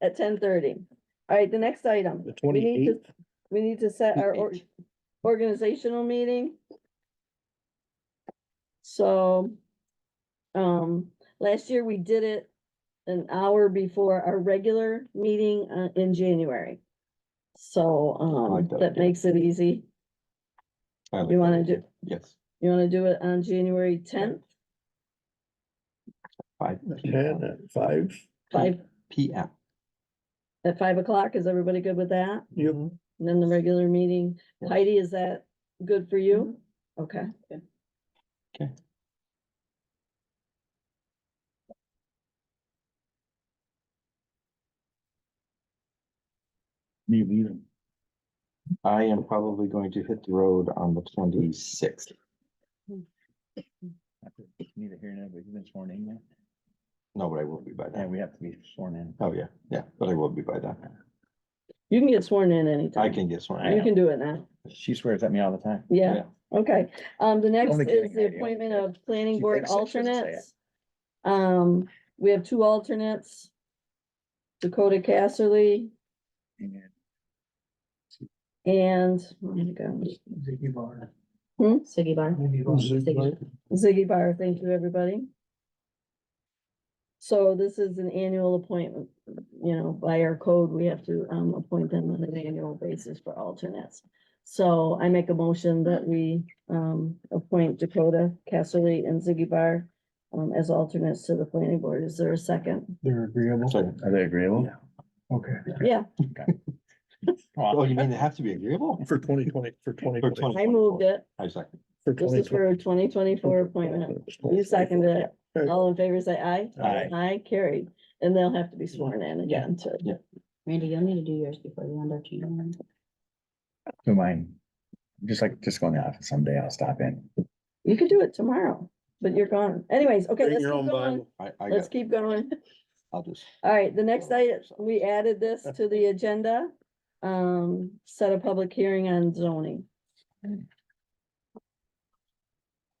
at 10:30. All right, the next item. The We need to 28th? We need to set our 28th. organizational meeting. So, last year we did it an hour before our regular meeting, in January. So, like that that idea. makes it easy. I like You that wanna idea. do- Yes, You wanna do it on January 10th, 10 at 5. 5, PM. at 5 o'clock? Is everybody good with that? Yep. And then the regular meeting. Heidi, is that good for you? Okay. Okay. Me leaving. I am probably going to hit the road on the 26th. Neither here nor there, but you've been sworn in yet? No, but I will be by Yeah, then. we have to be sworn in. Oh, yeah, but I will be by then. You can get sworn in anytime. I can get sworn. You in. can do it now. She swears at me all the time. Yeah, okay. The next Only is kidding, the Heidi, appointment okay. of planning She board thinks it, she doesn't say it. alternates. We have 2 alternates. Dakota Casserly and, oh my gosh, Ziggy Bar. Siggy Bar. Ziggy Bar. Thank you, everybody. So this is an annual appointment, by our code, we have to, appoint them on an annual basis for alternates. So I make a motion that we, appoint Dakota, Casserly and Ziggy Bar, as alternates to the planning board. Is there a second? They're agreeable. Are they agreeable? Okay. Yeah, Oh, you mean they have to be agreeable? For 2020, for 2020. I moved it. I second. For This is for a 2024 appointment. You seconded it. All in favor, say aye. Aye. Aye, carried. And they'll have to be sworn in again too. Randy, you'll need to do yours before the end of January. Do mine. Just go in the office someday, I'll stop in. You could do it tomorrow, but you're gone. Anyways, okay, Bring let's your keep own going. Bible. I Let's got, keep going. I'll just. All right, the next item, we added this to the agenda. Set a public hearing on zoning.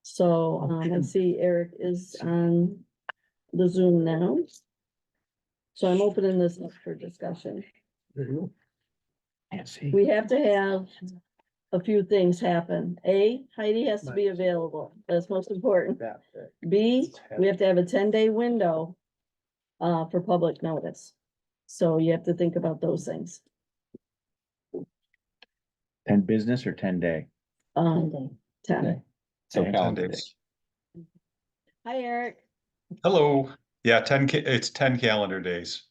So, I see Eric is on the Zoom now. So I'm opening this up for discussion. There you Can't see. We have to have a few things happen. A, Heidi has to be available. That's most important. B, we have to have a 10-day window for public notice. So you have to think about those things. 10 business or 10-day? 10. So Okay. calendar day. Hi, Eric. Hello. Yeah, it's 10 calendar days.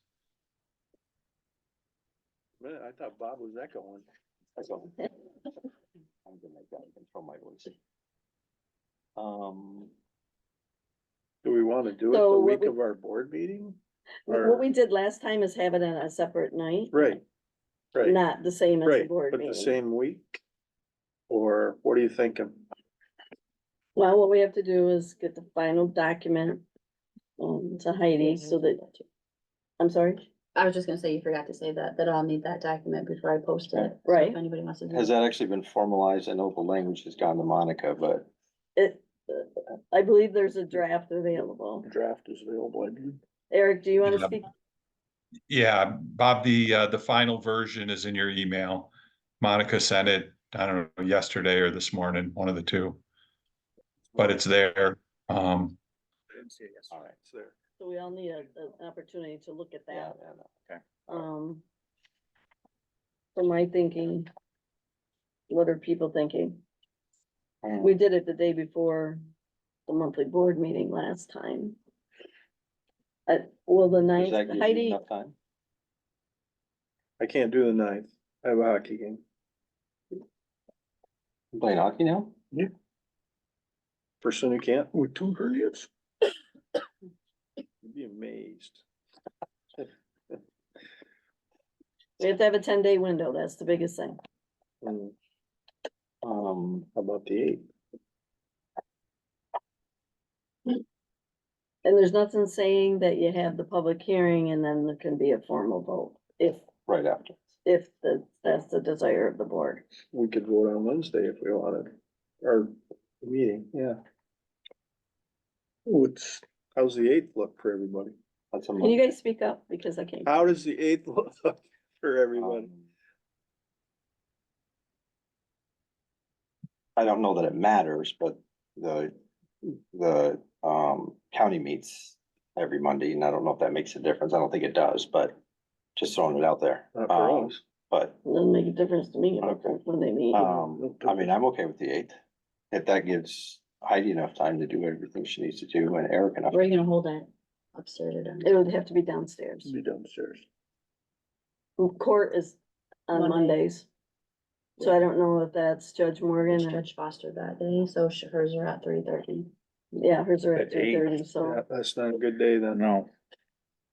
I thought Bob was echoing. I'm gonna make that control my voice. Do we want to do it So the what week we- of our board meeting? What we did last time is have it on a separate night, Right, right, not the same as the right, board but the meeting. same week? Or what are you thinking? Well, what we have to do is get the final document to Heidi so that, I'm sorry, I was just gonna say, you forgot to say that I'll need that document before I post it. So Right. If anybody wants to do Has it. that actually been formalized? I know the language has gone to Monica, but it, I believe there's a draft available. Draft is available, I believe. Eric, do you want to Yeah. speak? Yeah, Bob, the final version is in your email. Monica sent it, I don't know, yesterday or this morning, one of the two. But it's there. all right. It's there. So we all need an opportunity to look at Yeah, that. no. From my thinking, what are people thinking? Mm. We did it the day before the monthly board meeting last time. Will the Does ninth, that give you Heidi, enough time? I can't do the 9th. I have a hockey game. You playing hockey now? Person who can't, With two hernias. you'd be amazed. we have to have a 10-day window, that's the biggest thing. Hmm, Um, How about the 8th? And there's nothing saying that you have the public hearing and then there can be a formal vote, right after. if that's the desire of the board. We could vote on Wednesday if we wanted, or meeting, yeah. How's the 8th look for everybody? That's a Can you month. guys speak up, because I can't. How does the 8th look for everybody? I don't know that it matters, but the county meets every Monday, and I don't know if that makes a difference. I don't think it does, but just throwing it out there. Not for us. But, It doesn't make a difference to me Okay. when they meet. I mean, I'm okay with the 8th. If that gives Heidi enough time to do everything she needs to do and Eric enough. Where are you gonna hold it? Upstairs or down? It would have to be downstairs. Be downstairs. Court is on Monday. Mondays. So I don't know if that's Judge Morgan It's or, Judge Foster that day, so hers are at 3:30. yeah, hers are at At 8. 3:30, so. Yeah, that's not a good day then. No,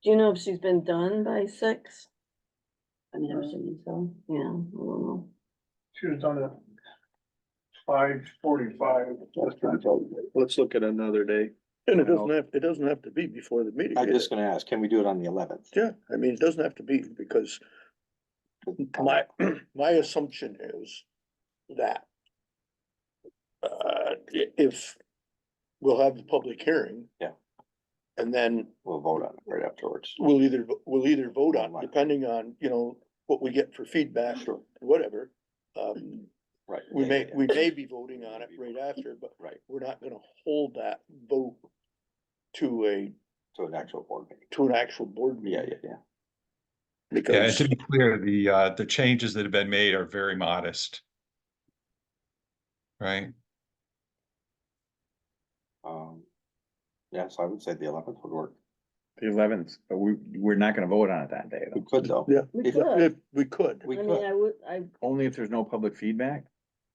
Do you know if she's been done by 6? I mean, I'm assuming so. Yeah, I don't know. She was done at 5:45. Let's look at another day. And it doesn't have to be before the meeting. I'm just gonna ask, can we do it on the 11th? Yeah, I mean, it doesn't have to be, because my assumption is that if we'll have the public hearing. Yeah. And then We'll vote on it right afterwards. we'll either vote on, depending on, what we get for feedback or whatever. Right. We may be voting on it right after, but Right. we're not gonna hold that vote to To an actual board meeting. to an actual board Yeah, meeting. yeah, yeah. Yeah, and Because, to be clear, the changes that have been made are very modest. Right? Yeah, so I would say the 11th would work. The 11th, but we're not gonna vote on it that day, We though. could though. yeah, We If- could, if we could. We I mean, could. I would, Only if there's no public feedback.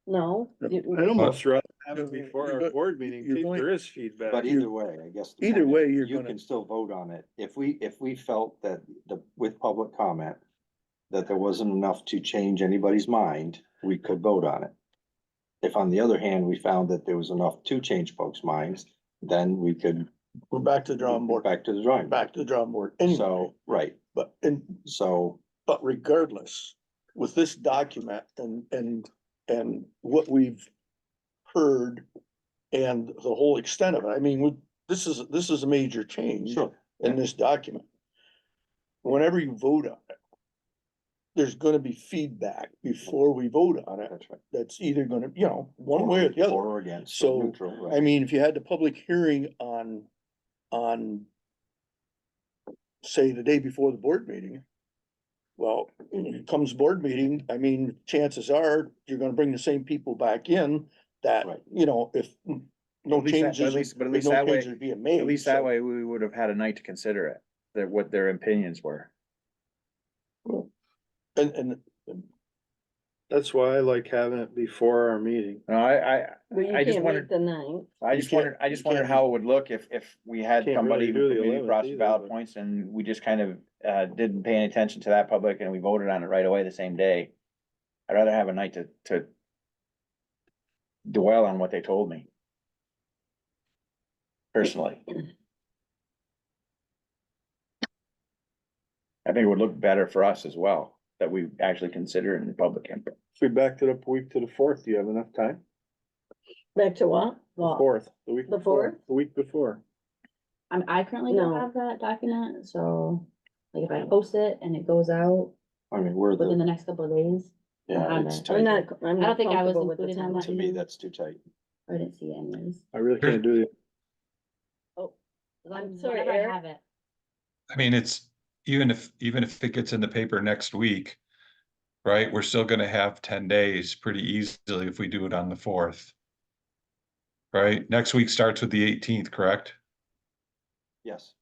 no. I'd almost rather have it Before before our board meeting, you're in case going- there is feedback. But either way, I guess. the Either point way, is, you're You gonna- can still vote on it. If we felt that with public comment, that there wasn't enough to change anybody's mind, we could vote on it. If on the other hand, we found that there was enough to change folks' minds, then we could. We're back to the drawing board, Back to the drawing. back to the drawing board. Anyway, So, right, but, so, but regardless, with this document and what we've heard and the whole extent of it, I mean, this is a major change sure, in this document. Whenever you vote on it, there's gonna be feedback before we vote on it. that's right. That's either gonna, one way or the other. For or against, So, neutral, right. I mean, if you had the public hearing on, say, the day before the board meeting. Well, comes board meeting, I mean, chances are you're gonna bring the same people back in that, Right. if no At least that- changes, at least- but at if least no that way- changes being made. At least that so- way, we would have had a night to consider it, what their opinions were. And That's why I like having it before our meeting. No, But you I just can't wondered, make the ninth. I You just can't- wondered, I just you wondered can't- how it would look if we had Can't somebody really who do could the maybe 11th cross the either, ballot but- points and we just kind of, didn't pay any attention to that public and we voted on it right away the same day. I'd rather have a night to dwell on what they told me. Personally. I think it would look better for us as well, that we actually consider it in public input. If we backed it up a week to the 4th, do you have enough time? Back to what? The Well, 4th, the week The before, 4th? the week before. I currently don't No. have that document, so like if I post it and it goes out I mean, we're within the the, next couple of days, yeah, I'm it's not- tight. I'm I don't think I was comfortable with the included on time. that. To me, that's too tight. I didn't see it anyways. I really can't do it. I'm sorry, Whenever I Eric. have it. I mean, it's, even if it gets in the paper next week, right, we're still gonna have 10 days pretty easily if we do it on the 4th. Right? Next week starts with the 18th, correct? Yes.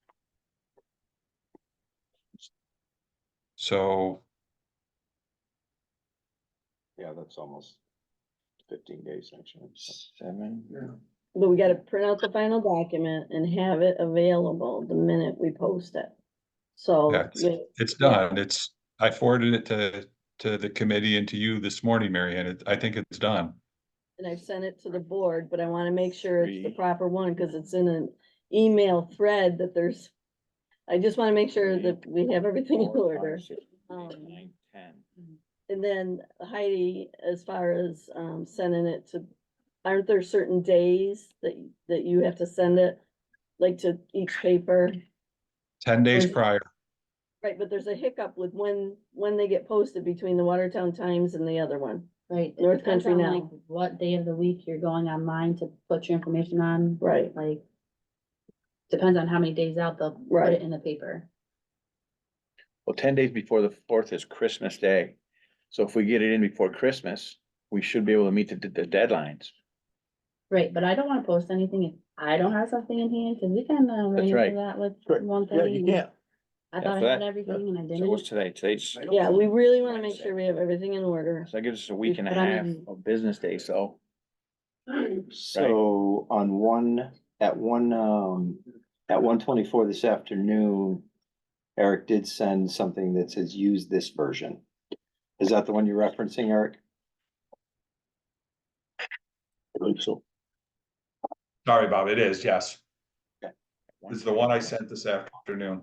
So, Yeah, that's almost 15 days actually. 7. But we gotta print out the final document and have it available the minute we post it. So. yeah, it's done. I forwarded it to the committee and to you this morning, Mary Ann. I think it's done. And I've sent it to the board, but I wanna make sure it's the 3. proper one, cause it's in an email thread that there's. I just wanna make sure that we have everything in order. Um, 9, 10. And then Heidi, as far as sending it to, aren't there certain days that you have to send it? Like to each paper, 10 days Or- prior. right, but there's a hiccup with when they get posted between the Watertown Times and the other one. Right. it North depends Country on, Now. like, what day of the week you're going online to put your information on, Right, like. Depends on how many days out they'll put Right. it in the paper. Well, 10 days before the 4th is Christmas Day. So if we get it in before Christmas, we should be able to meet the deadlines. Right, but I don't wanna post anything if I don't have something in hand, cause we can, run That's into right. that with Right. one thing. Yeah, you can't. I thought I for had that. everything and I So what's didn't. today? Today's, yeah, we really wanna make sure we have everything in order. so that gives us a week and a But I half mean- of business days, so. So at 1:24 this afternoon, Eric did send something that says use this version. Is that the one you're referencing, Eric? I believe so. Sorry, Bob, it is, yes. Okay. It's the one I sent this afternoon.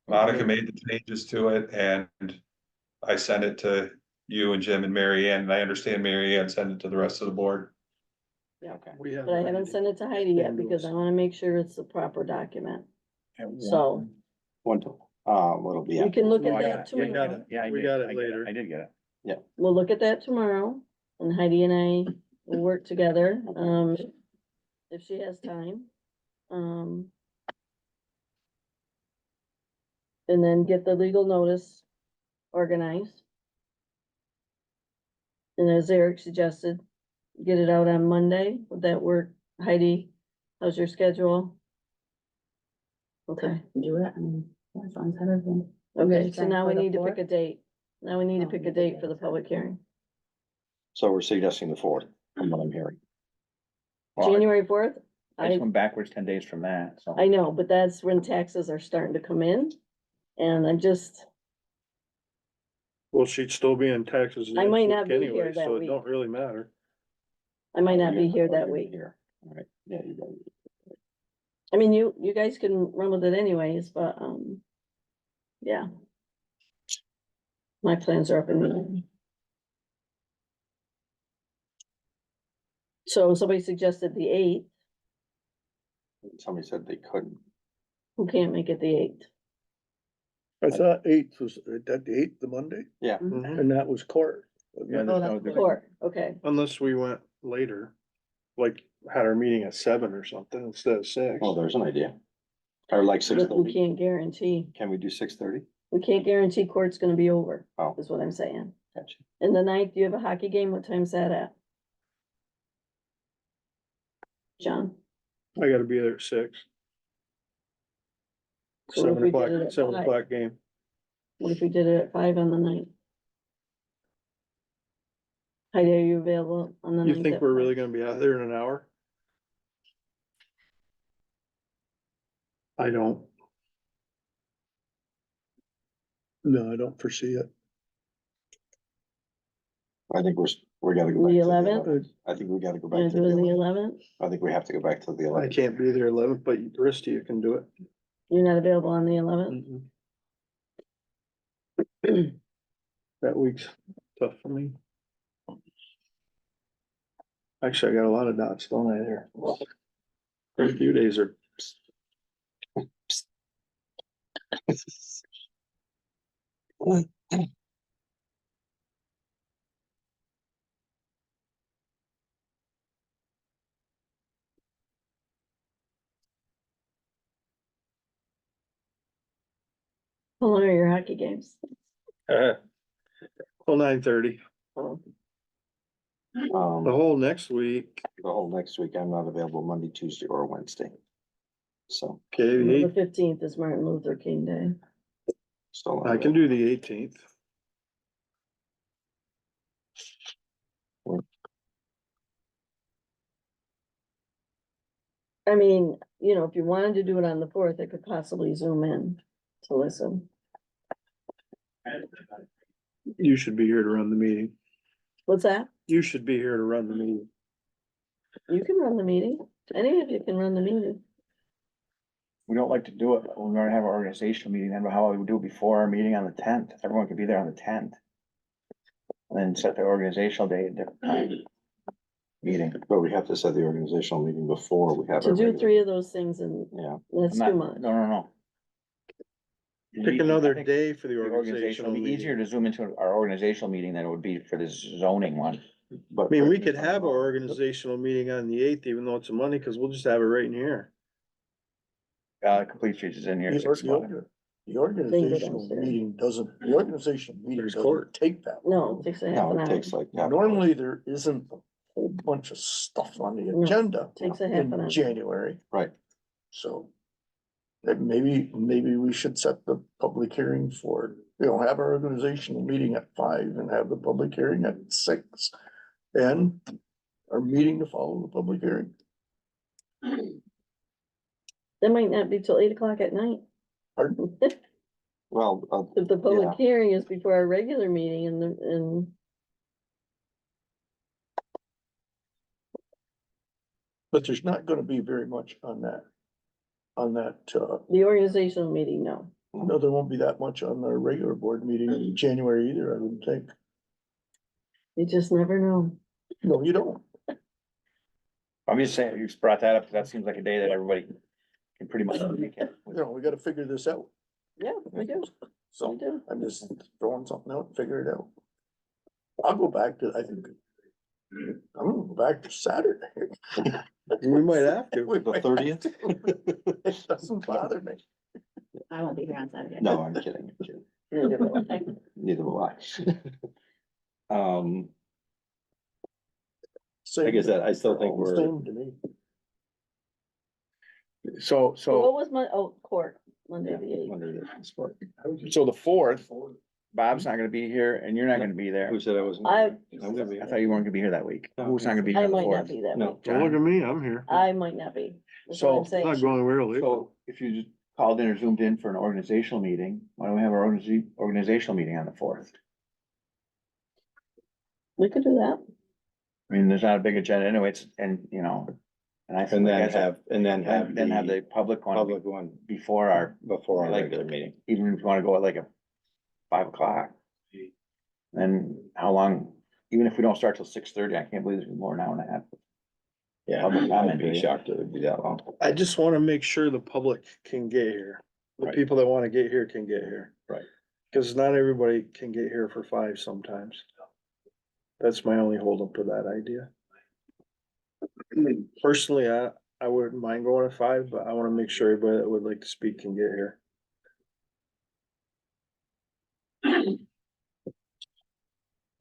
Monica made the changes to it and I sent it to you and Jim and Mary Ann, and I understand Mary Ann sent it to the rest of the board. Okay. But I haven't sent it to Heidi yet because I wanna make sure it's the proper document. And So What'll be, we can look No, at I got that it. You tomorrow. Yeah, I We did. got it I later. I did get it. We'll look at that tomorrow and Heidi and I will work together, if she has time. And then get the legal notice organized. And as Eric suggested, get it out on Monday. Would that work? Heidi, how's your schedule? Okay, Do it, I mean, as long as everything. okay, so now we For the need to pick a fourth? date. Now we need to Oh, pick we a did date that. for the public hearing. So we're suggesting the fourth, from what I'm hearing. Well, January 4th? I just I, went backwards 10 days from that, so. I know, but that's when taxes are starting to come in. And I'm just, Well, she'd still be in taxes. I might next not week be here anyway, that so it week. don't really matter. I might not be Yeah, here oh, that you're week. here. All right, yeah, you got it. I mean, you guys can run with it anyways, but, yeah. My plans are up in the air. So somebody suggested the 8th. Somebody said they couldn't. Who can't make it the 8th? I thought eighth was, that the eighth, the Monday, Yeah. Mhm. and that was court. Yeah, there's no difference. Court, okay. Unless we went later, like had our meeting at 7 or something instead of 6. Oh, there's an idea. Or like six But we thirty. can't guarantee, Can we do 6:30? we can't guarantee court's gonna be over, Oh. is what I'm saying. Gotcha. And the night, do you have a hockey game? What time's that at? John? I gotta be there at 6. So what if 7 we o'clock, did it at 7 5? o'clock game. What if we did it at 5 on the night? Heidi, are you available on the You ninth think at we're 5? really gonna be out there in an hour? I don't. No, I don't foresee it. I think we gotta go back. The to 11th? I think we gotta go Wanna back to do it the the 11th. 11th? I think we have to go back to the I 11th. can't be there 11th, but Christie, you can do it. You're not available on the 11th? That week's tough for me. Actually, I got a lot of dots, don't I, there? First few days are. How long are your hockey games? Till 9:30. Oh, The Um, whole next week, the whole next week, I'm not available Monday, Tuesday, or Wednesday. So, okay, well, the the 15th is Martin Luther King Day. still. I can do the 18th. I mean, you know, if you wanted to do it on the 4th, I could possibly zoom in to listen. You should be here to run the meeting. What's that? You should be here to run the meeting. You can run the meeting. Any of you can run the meeting. We don't like to do it when we're gonna have our organizational meeting, then how we would do it before our meeting on the 10th. Everyone could be there on the 10th. And then set the organizational day at different time. Meeting. But we have to set the organizational meeting before we have. To our do regular- 3 of those things and Yeah, that's I'm too not- much. No. Pick another I think day for the the organizational It'd be easier meeting. to zoom into our organizational meeting than it would be for this zoning one. I mean, we could have our organizational meeting on the 8th, even though it's a Monday, cause we'll just have it right in here. Complete Streets is in here. The 6 o'clock. organizational downstairs. meeting doesn't, the organizational meeting There's doesn't court. take that. No, long. it takes a half No, an it hour. takes like. half an hour. Normally, there isn't a whole bunch of stuff on the No, agenda Takes a half an in hour. January, Right, so. That maybe we should set the public hearing for, have our organizational meeting at 5 and have the public hearing at 6. And our meeting to follow the public hearing. That might not be till 8 o'clock at night. Pardon? well, If the Yeah. public hearing is before our regular meeting and But there's not gonna be very much on that. the organizational meeting, no. No, there won't be that much on our regular board meeting in January either, I wouldn't think. You just never know. No, you don't. I'm just saying, you just brought that up, 'cause that seems like a day that everybody can pretty much make it. We gotta figure this out. Yeah, we do, we So do. I'm just throwing something out, and figure it out. I'll go back to, I think. I'm gonna go back to Saturday. We might have to. We the might 30th. have to. It doesn't bother me. I won't be here on Saturday. No, I'm kidding. I'm kidding. Neither will I. Like I said, I still think we're, Same to me. So, So what so, was my, court, Monday the eighth? under the sport. so the fourth, Bob's not gonna be here and you're not gonna be there. Who said I wasn't? I- I'm gonna be. I thought you weren't gonna be here that week. Who's not gonna be here I on the might not fourth? be that No. week. Well, look at me, I'm here. I might not be. That's what I'm So, saying. Not going really. So if you just called in or zoomed in for an organizational meeting, why don't we have our organizational meeting on the fourth? We could do that. I mean, there's not a big agenda anyways, and you know, and I. feel And like then that's a- have, and then have Then have the public one public one before our, before our like- regular meeting. even if you wanna go at like a 5 o'clock. Then how long, even if we don't start till 6:30, I can't believe there's more than an hour and a half. Yeah, Public I'd comment, be yeah. shocked it would be that long. I just wanna make sure the public can get here. The Right. people that wanna get here can get here. Right. Cause not everybody can get here for 5 sometimes. That's my only holdup to that idea. Personally, I wouldn't mind going at 5, but I wanna make sure everybody that would like to speak can get here.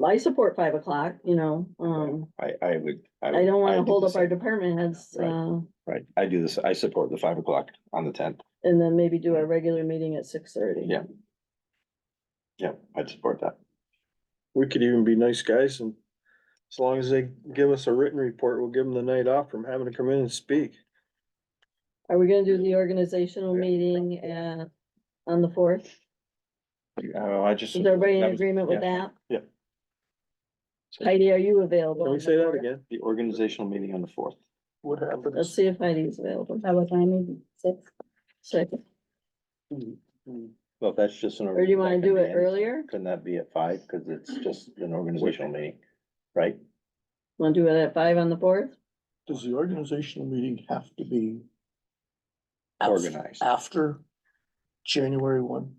I support 5 o'clock, you know, I would. I don't wanna I'd do hold the up our same. department heads, Right. Right, I do this, I support the 5 o'clock on the 10th. and then maybe do our regular meeting at 6:30. Yeah. Yeah, I'd support that. We could even be nice guys and as long as they give us a written report, we'll give them the night off from having to come in and speak. Are we gonna do the organizational meeting, on the fourth? I just. Is everybody in that was- agreement with yeah. that? Yeah. Heidi, are you available? Can we on the say that 4th? again? The organizational meeting on the 4th. What Let's happens? see if Heidi's available. That was my meeting, 6. Second, Well, if that's just an. or do you wanna that can do be it any- earlier? Couldn't that be at 5? Cause it's just an organizational meeting, right? Wanna do it at 5 on the fourth? Does the organizational meeting have to be Organized. after January 1?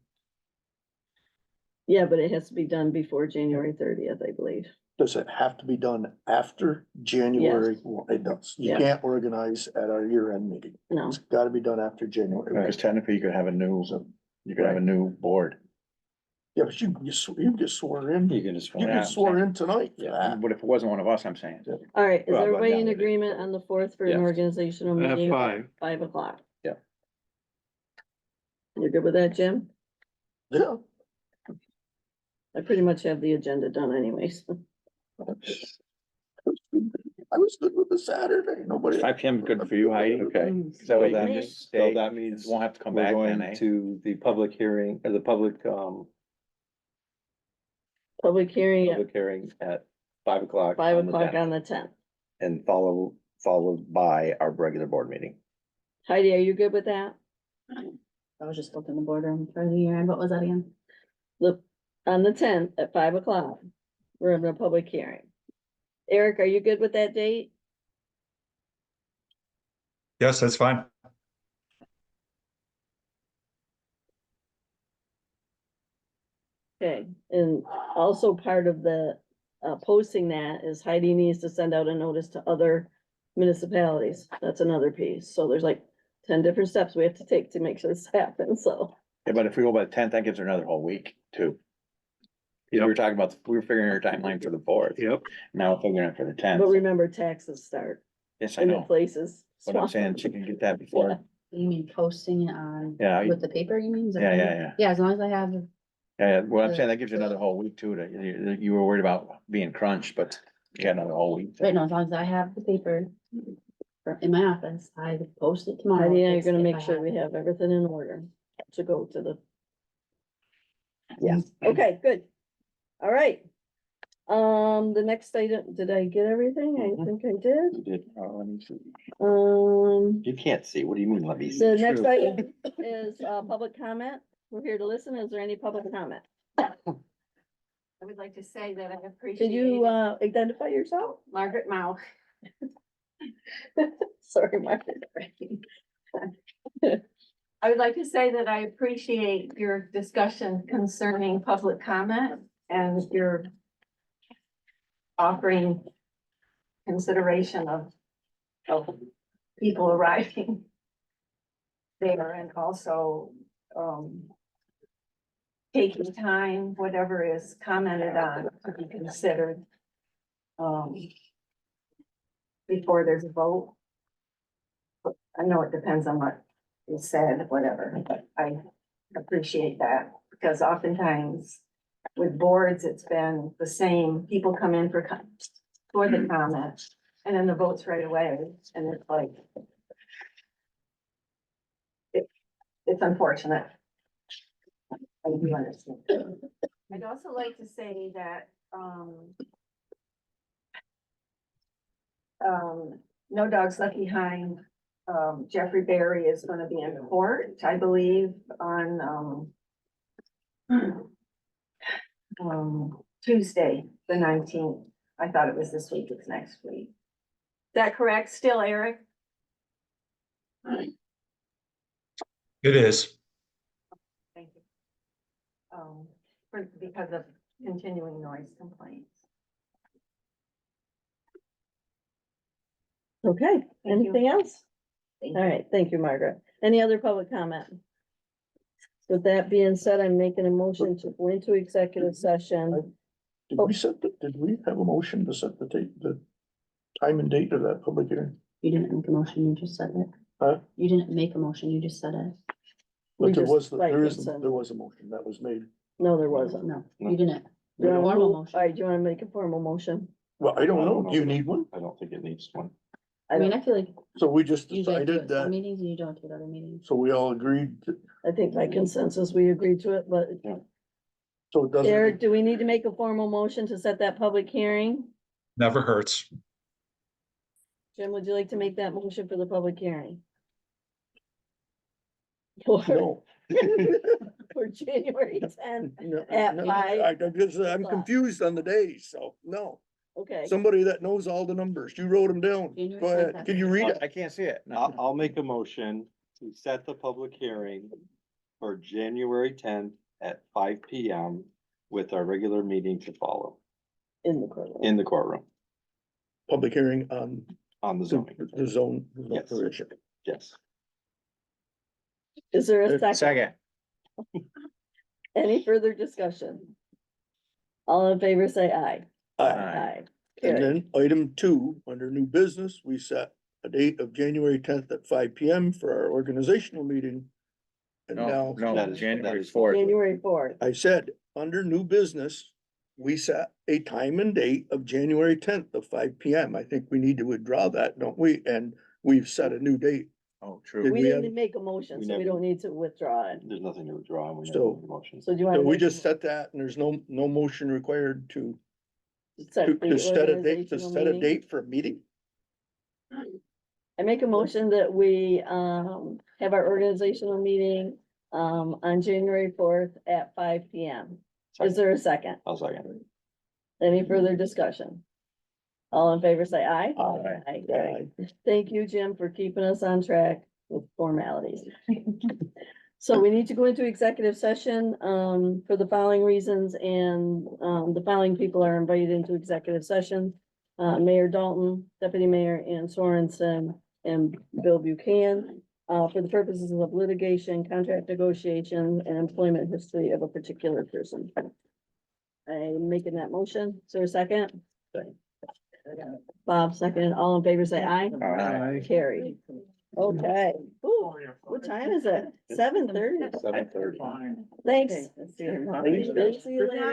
Yeah, but it has to be done before January 30th, I believe. Does it have to be done after January? It does. You Yeah. can't organize at our year-end meeting. No, It's gotta be done after January. Because technically you could have a new, you could have a new board. Yeah, but you get sworn in. You can just. You get sworn in tonight for that. But if it wasn't one of us, I'm saying. all right, is Well, but everybody now in it is. agreement on the fourth for an Yeah. organizational At meeting? 5. 5 o'clock. Yeah. You're good with that, Jim? Yeah. I pretty much have the agenda done anyways. I was good with the Saturday. Nobody. 5 PM, good for you, Heidi? Okay. So So you can that just so stay, that means won't have to come we're back then, going eh? to the public hearing, or the public, Public hearing at public hearing at 5 o'clock. 5 on the o'clock 10th, on the 10th. And followed by our regular board meeting. Heidi, are you good with that? I was just looking the boardroom for the year end. What was that again? Look, on the 10th at 5 o'clock, we're having a public hearing. Eric, are you good with that date? Yes, that's fine. Okay, and also part of the posting that is Heidi needs to send out a notice to other municipalities. That's another piece. So there's like 10 different steps we have to take to make sure this happens, so. Yeah, but if we go by the 10th, that gives her another whole week too. We were talking about, we were figuring our timeline for the 4th. Yep. Now we're figuring it for the But 10th. remember, taxes start Yes, I in the know. places. But I'm saying she can get that before. You mean posting it on, Yeah, with the paper, you mean? Is that yeah, what you yeah, mean? yeah. Yeah, as long as I have, Yeah, well, I'm saying that gives you another whole week too, you were worried about being crunched, but you got another whole week. right, no, as long as I have the paper in my office, I post it tomorrow. Heidi and I are if gonna I make sure have we it. have everything in order to go to the. Yeah, okay, good. All right. The next item, did I get everything? I think I did. You did, let me see. You can't see, what do you mean, let me see? The next item is, public comment. We're here to listen. Is there any public comment? I would like to say that I appreciate. Did you, identify yourself? Margaret Mao. Sorry, Margaret. I would like to say that I appreciate your discussion concerning public comment and your offering consideration of people arriving there and also taking time, whatever is commented on to be considered. Before there's a vote. I know it depends on what is said, whatever, but I appreciate that, because oftentimes with boards, it's been the same, people come in for the comment, and then the vote's right away, and it's like it's unfortunate. I do understand. I'd also like to say that, No Dogs Left Behind, Jeffrey Berry is gonna be in court, I believe, on, Tuesday, the 19th. I thought it was this week, it's next week. Is that correct still, Eric? It is. Thank you. Because of continuing noise complaints. Okay, you. anything else? Thank All you. right, thank you, Margaret. Any other public comment? With that being said, I'm making a motion to go into executive session. Did we have a motion to set the time and date of that public hearing? You didn't make a motion, you just said it. Huh? You didn't make a motion, you just said it. We But there just- was, right, there it's is, a- there was a motion that was made. No, there wasn't. No, you didn't. Do you wanna Formal move- motion. All right, do you wanna make a formal motion? Well, I don't know. Do you need one? I don't think it needs one. I mean, I feel like So we just you guys do decided it some that, meetings and you don't do it other meetings. so we all agreed, I think by consensus, we agreed to it, but so it doesn't. Eric, do we need to make a formal motion to set that public hearing? Never hurts. Jim, would you like to make that motion for the public hearing? For, No. for January 10th, No, At no, 5 I'm confused on the days, so, no. okay. Somebody that knows all the numbers, you wrote them down. January Go ahead, 10th. can you read it? I can't see it. I'll make a motion to set the public hearing for January 10th at 5 PM with our regular meeting to follow In the courtroom. in the courtroom Public hearing on the zoning. the zone. Yes. Yes. Is there a second? Second. Any further discussion? All in favor, say aye. Aye. And Carry. then item 2, under new business, we set a date of January 10th at 5 PM for our organizational meeting. And No, now, That no, is- January that is- 4th. January 4th. I said, under new business, we set a time and date of January 10th of 5 PM. I think we need to withdraw that, don't we? And we've set a new date. Oh, true. Did We we didn't have- make a motion, we so we never- don't need to withdraw it. There's nothing to withdraw. We So- have a motion. So do you want So to? we just set that and there's no motion required to set to set a date, to organizational set a meeting? date for a meeting? I make a motion that we have our organizational meeting on January 4th at 5 PM. Is there a second? I'll second. Any further discussion? All in favor, say aye. Aye. Carry. Thank you, Jim, for keeping us on track with formalities. So we need to go into executive session for the following reasons, and the following people are invited into executive session. Mayor Dalton, Deputy Mayor Ann Sorensen, and Bill Buchanan, for the purposes of litigation, contract negotiation, and employment history of a particular person. I'm making that motion. Is there a second? Bob, second. All in favor, say aye. Aye. Carried. Okay. Ooh, what time is it? 7:30. 7:30. Thanks. See you See you later.